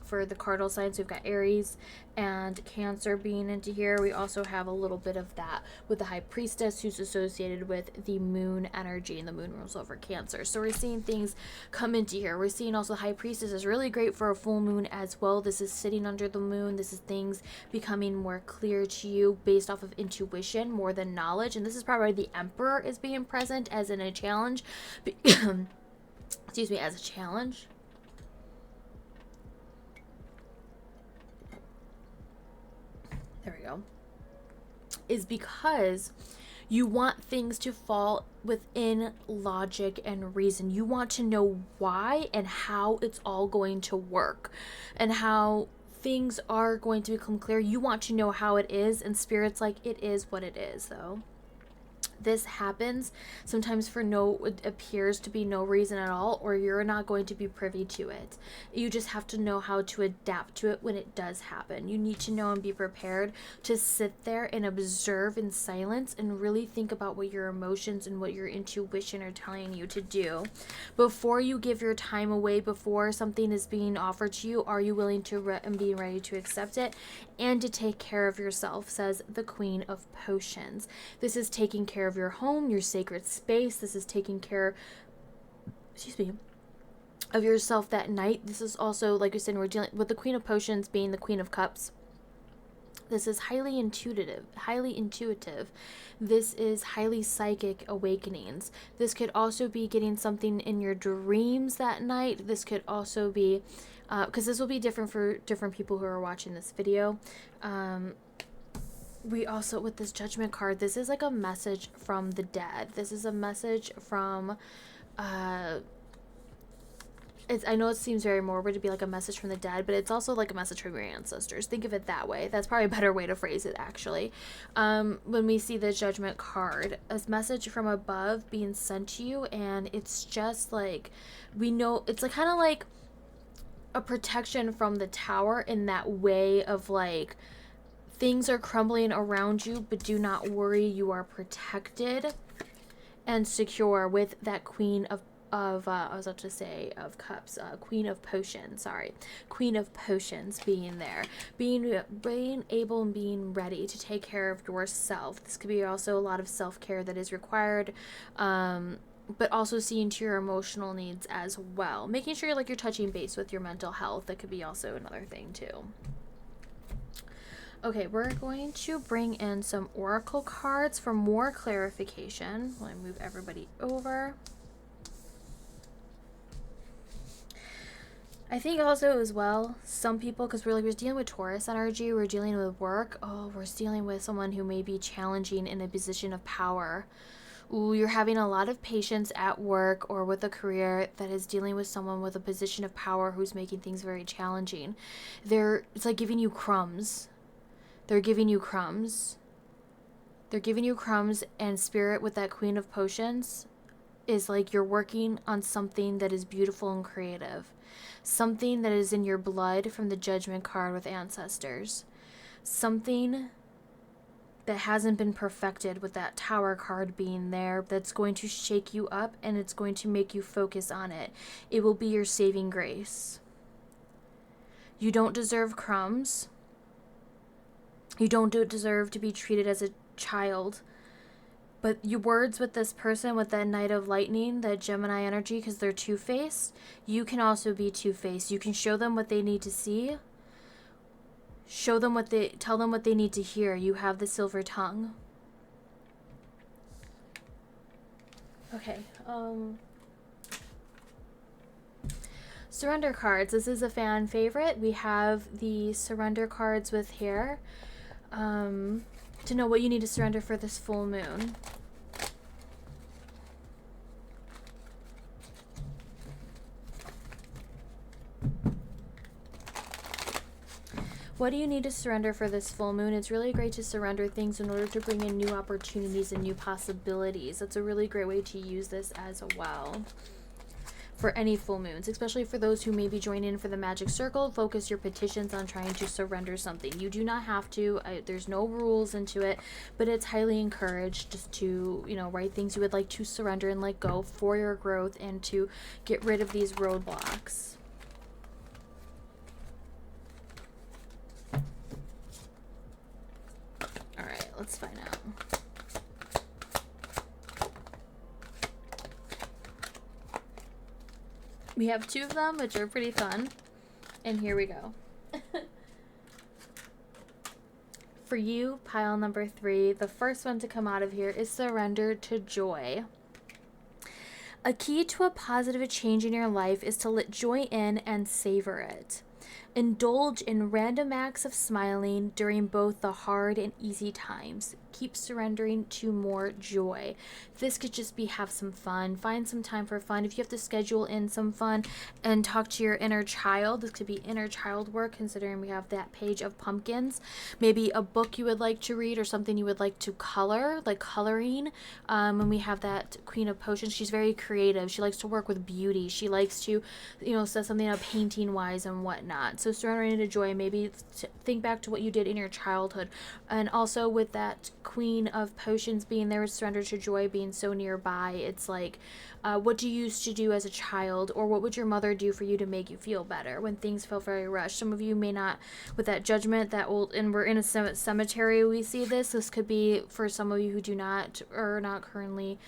for the cardinal signs. We've got Aries and Cancer being into here. We also have a little bit of that with the High Priestess, who's associated with the moon energy, and the moon rules over Cancer. So we're seeing things come into here. We're seeing also the High Priestess is really great for a full moon as well. This is sitting under the moon. This is things becoming more clear to you based off of intuition more than knowledge. And this is probably the Emperor is being present as in a challenge. Excuse me, as a challenge. There we go. Is because you want things to fall within logic and reason. You want to know why and how it's all going to work and how things are going to become clear. You want to know how it is, and Spirit's like, it is what it is, though. This happens sometimes for it appears to be no reason at all, or you're not going to be privy to it. You just have to know how to adapt to it when it does happen. You need to know and be prepared to sit there and observe in silence and really think about what your emotions and what your intuition are telling you to do. Before you give your time away, before something is being offered to you, are you willing to and being ready to accept it and to take care of yourself, says the Queen of Potions. This is taking care of your home, your sacred space. This is taking care, excuse me, of yourself that night. This is also, like I said, we're dealing with the Queen of Potions being the Queen of Cups. This is highly intuitive, This is highly psychic awakenings. This could also be getting something in your dreams that night. This could also be, because this will be different for different people who are watching this video. We also, with this Judgment card, this is like a message from the dead. This is a message from, I know it seems very morbid to be like a message from the dead, but it's also like a message from your ancestors. Think of it that way. That's probably a better way to phrase it, actually. When we see the Judgment card, a message from above being sent to you, and it's just like, we know, it's like kind of like a protection from the Tower in that way of like, things are crumbling around you, but do not worry, you are protected and secure with that Queen of I was about to say of Cups, Queen of Potions, sorry. Queen of Potions being there. Being able and being ready to take care of yourself. This could be also a lot of self-care that is required, but also seeing to your emotional needs as well. Making sure like you're touching base with your mental health. That could be also another thing too. Okay, we're going to bring in some oracle cards for more clarification. Let me move everybody over. I think also as well, some people, because we're dealing with Taurus energy, we're dealing with work. Oh, we're dealing with someone who may be challenging in a position of power. Ooh, you're having a lot of patience at work or with a career that is dealing with someone with a position of power who's making things very challenging. It's like giving you crumbs. They're giving you crumbs. They're giving you crumbs, and Spirit with that Queen of Potions is like you're working on something that is beautiful and creative. Something that is in your blood from the Judgment card with ancestors. Something that hasn't been perfected with that Tower card being there, that's going to shake you up and it's going to make you focus on it. It will be your saving grace. You don't deserve crumbs. You don't deserve to be treated as a child. But your words with this person, with that Knight of Lightning, that Gemini energy, because they're two-faced, you can also be two-faced. You can show them what they need to see. Tell them what they need to hear. You have the silver tongue. Okay. Surrender cards. This is a fan favorite. We have the surrender cards with here. To know what you need to surrender for this full moon. What do you need to surrender for this full moon? It's really great to surrender things in order to bring in new opportunities and new possibilities. That's a really great way to use this as well. For any full moons, especially for those who may be joining in for the Magic Circle, focus your petitions on trying to surrender something. You do not have to. There's no rules into it, but it's highly encouraged just to, write things you would like to surrender and let go for your growth and to get rid of these roadblocks. Let's find out. We have 2 of them, which are pretty fun. And here we go. For you, pile number 3, the first one to come out of here is surrender to joy. A key to a positive change in your life is to let joy in and savor it. Indulge in random acts of smiling during both the hard and easy times. Keep surrendering to more joy. This could just be have some fun. Find some time for fun. If you have to schedule in some fun and talk to your inner child, this could be inner child work, considering we have that page of pumpkins. Maybe a book you would like to read or something you would like to color, like coloring. When we have that Queen of Potions, she's very creative. She likes to work with beauty. She likes to, say something about painting wise and whatnot. So surrendering to joy, maybe think back to what you did in your childhood. And also with that Queen of Potions being there with surrender to joy being so nearby, it's like, what do you used to do as a child, or what would your mother do for you to make you feel better when things feel very rushed? Some of you may not, with that judgment, that old, and we're in a cemetery, we see this could be for some of you who do not, or not currently,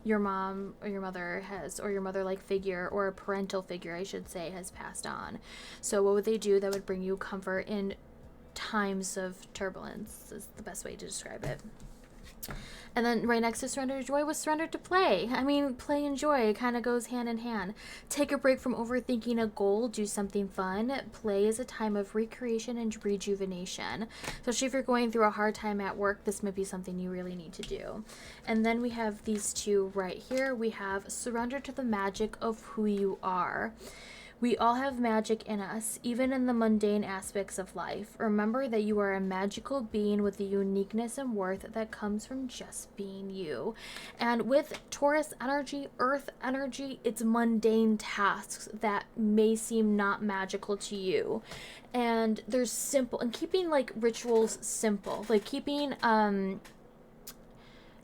your mom or your mother has, or your mother-like figure, or a parental figure, I should say, has passed on. So what would they do that would bring you comfort in times of turbulence, is the best way to describe it. And then right next to surrender to joy was surrender to play. I mean, play and joy kind of goes hand in hand. Take a break from overthinking a goal. Do something fun. Play is a time of recreation and rejuvenation. Especially if you're going through a hard time at work, this might be something you really need to do. And then we have these 2 right here. We have surrender to the magic of who you are. We all have magic in us, even in the mundane aspects of life. Remember that you are a magical being with the uniqueness and worth that comes from just being you. And with Taurus energy, Earth energy, it's mundane tasks that may seem not magical to you. And there's simple, and keeping like rituals simple, like keeping,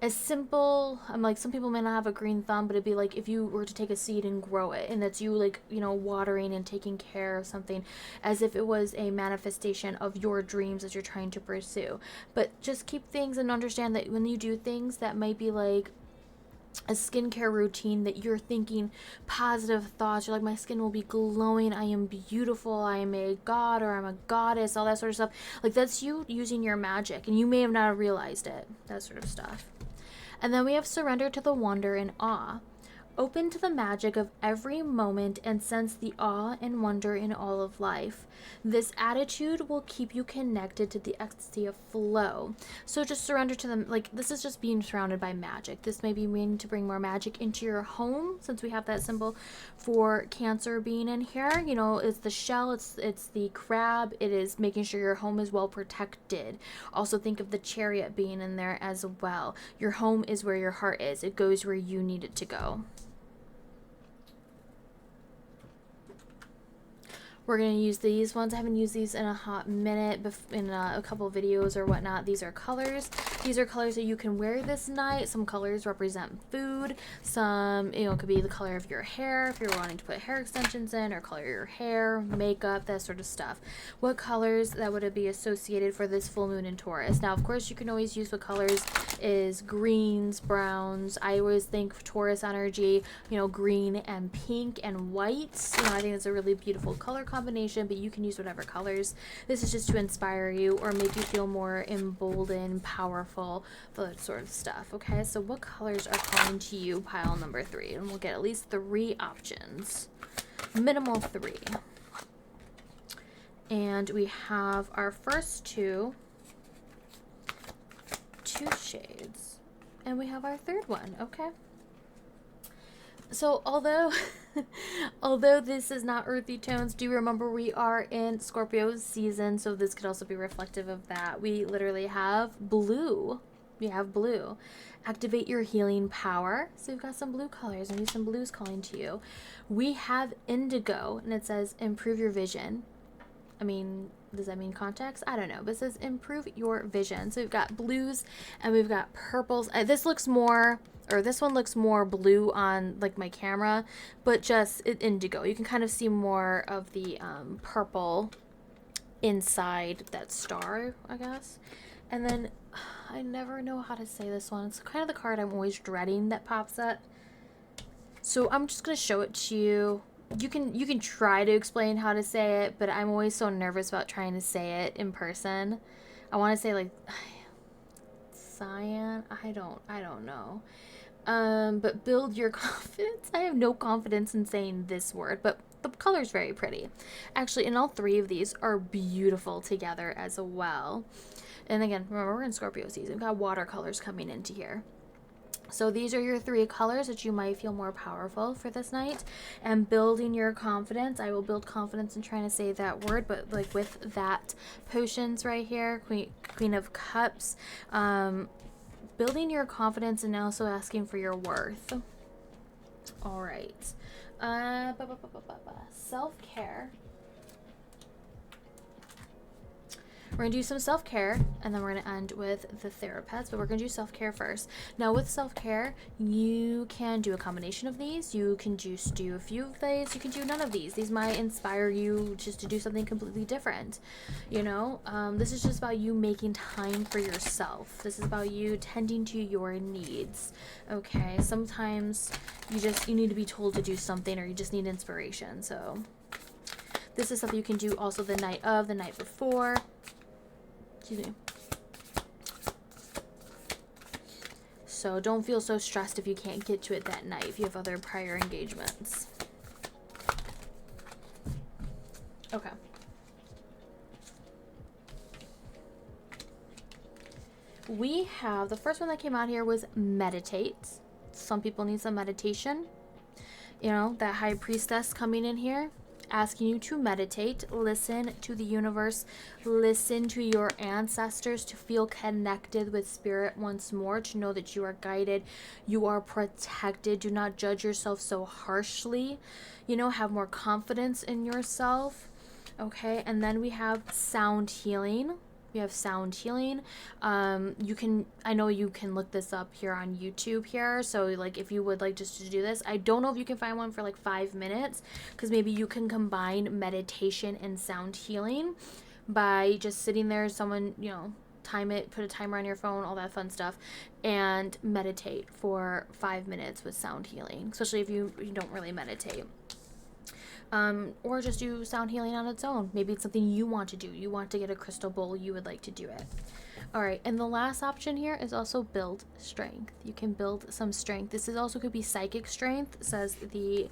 as simple, I'm like, some people may not have a green thumb, but it'd be like if you were to take a seed and grow it, and that's you, like, watering and taking care of something as if it was a manifestation of your dreams that you're trying to pursue. But just keep things and understand that when you do things that might be like a skincare routine, that you're thinking positive thoughts. You're like, my skin will be glowing, I am beautiful, I am a god, or I'm a goddess, all that sort of stuff. Like, that's you using your magic, and you may have not realized it, that sort of stuff. And then we have surrender to the wonder and awe. Open to the magic of every moment and sense the awe and wonder in all of life. This attitude will keep you connected to the ecstasy of flow. So just surrender to them. Like, this is just being surrounded by magic. This may be meaning to bring more magic into your home, since we have that symbol for Cancer being in here. It's the shell, it's the crab. It is making sure your home is well protected. Also think of the Chariot being in there as well. Your home is where your heart is. It goes where you need it to go. We're going to use these ones. I haven't used these in a hot minute, in a couple of videos or whatnot. These are colors. These are colors that you can wear this night. Some colors represent food. Some, it could be the color of your hair if you're wanting to put hair extensions in, or color your hair, makeup, that sort of stuff. What colors that would it be associated for this full moon in Taurus? Now, of course, you can always use what colors is greens, browns. I always think for Taurus energy, green and pink and white. I think it's a really beautiful color combination, but you can use whatever colors. This is just to inspire you or make you feel more emboldened, powerful, that sort of stuff. Okay, so what colors are calling to you, pile number 3? And we'll get at least 3 options, minimal 3. And we have our first two shades, and we have our third one. Okay, so although this is not earthy tones, do remember we are in Scorpio's season, so this could also be reflective of that. We literally have blue. We have blue. Activate your healing power. So we've got some blue colors, maybe some blues calling to you. We have indigo, and it says improve your vision. I mean, does that mean contacts? I don't know, but it says improve your vision. So we've got blues and we've got purples. This looks more, or this one looks more blue on like my camera, but just indigo. You can kind of see more of the purple inside that star, I guess. And then I never know how to say this one. It's kind of the card I'm always dreading that pops up. So I'm just going to show it to you. You can try to explain how to say it, but I'm always so nervous about trying to say it in person. I want to say like cyan. I don't know. But build your confidence. I have no confidence in saying this word, but the color's very pretty. Actually, and all three of these are beautiful together as well. And again, remember, we're in Scorpio season. We've got watercolors coming into here. So these are your three colors that you might feel more powerful for this night. And building your confidence. I will build confidence in trying to say that word, but like with that potions right here, Queen of Cups, building your confidence and also asking for your worth. All right. Self-care. We're going to do some self-care, and then we're going to end with the therapist, but we're going to do self-care first. Now, with self-care, you can do a combination of these. You can just do a few of these. You can do none of these. These might inspire you just to do something completely different. You know, this is just about you making time for yourself. This is about you tending to your needs. Okay, sometimes you need to be told to do something, or you just need inspiration. So this is something you can do also the night of, the night before. Excuse me. So don't feel so stressed if you can't get to it that night, if you have other prior engagements. Okay. We have, the first one that came out here was meditate. Some people need some meditation. You know, that high priestess coming in here, asking you to meditate, listen to the universe, listen to your ancestors, to feel connected with spirit once more, to know that you are guided, you are protected. Do not judge yourself so harshly. You know, have more confidence in yourself. Okay, and then we have sound healing. We have sound healing. I know you can look this up here on YouTube here. So like if you would like just to do this, I don't know if you can find one for like 5 minutes, because maybe you can combine meditation and sound healing by just sitting there, someone, you know, time it, put a timer on your phone, all that fun stuff, and meditate for 5 minutes with sound healing, especially if you don't really meditate. Or just do sound healing on its own. Maybe it's something you want to do. You want to get a crystal bowl. You would like to do it. All right. And the last option here is also build strength. You can build some strength. This is also could be psychic strength, says the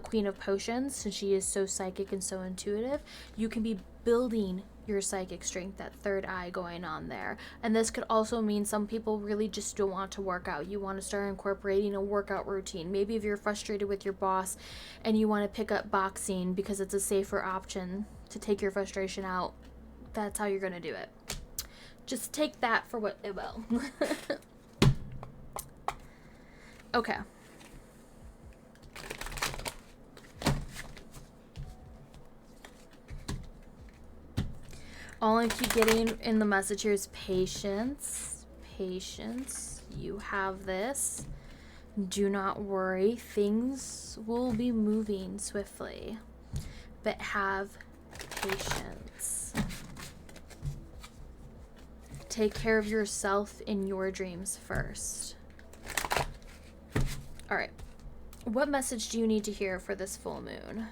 Queen of Potions, since she is so psychic and so intuitive. You can be building your psychic strength, that third eye going on there. And this could also mean some people really just don't want to work out. You want to start incorporating a workout routine. Maybe if you're frustrated with your boss and you want to pick up boxing because it's a safer option to take your frustration out, that's how you're going to do it. Just take that for what it will. Okay. All I keep getting in the message here is patience. Patience. You have this. Do not worry. Things will be moving swiftly. But have patience. Take care of yourself in your dreams first. All right. What message do you need to hear for this full moon?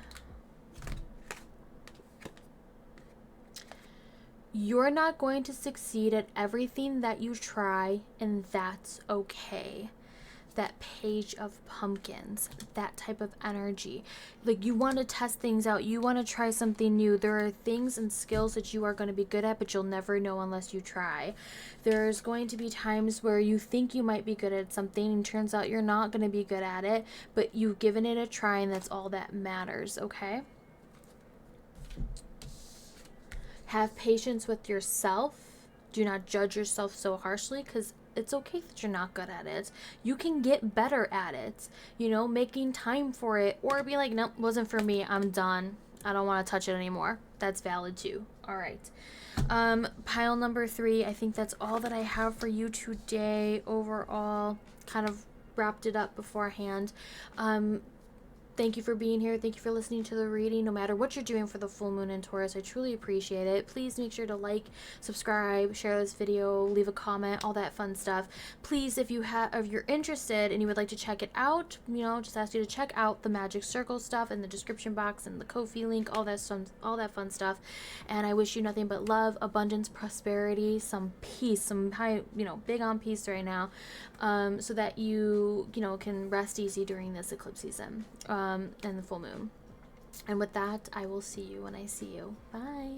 You're not going to succeed at everything that you try, and that's okay. That Page of Pumpkins, that type of energy. Like, you want to test things out. You want to try something new. There are things and skills that you are going to be good at, but you'll never know unless you try. There's going to be times where you think you might be good at something, and turns out you're not going to be good at it, but you've given it a try, and that's all that matters, okay? Have patience with yourself. Do not judge yourself so harshly, because it's okay that you're not good at it. You can get better at it, you know, making time for it, or be like, nope, wasn't for me, I'm done, I don't want to touch it anymore. That's valid too. All right. Pile number 3, I think that's all that I have for you today. Overall, kind of wrapped it up beforehand. Thank you for being here. Thank you for listening to the reading. No matter what you're doing for the full moon in Taurus, I truly appreciate it. Please make sure to like, subscribe, share this video, leave a comment, all that fun stuff. Please, if you're interested and you would like to check it out, you know, just ask you to check out the Magic Circle stuff in the description box and the Ko-fi link, all that fun stuff. And I wish you nothing but love, abundance, prosperity, some peace, some high, you know, big on peace right now, so that you know, can rest easy during this eclipse season. And the full moon. And with that, I will see you when I see you. Bye.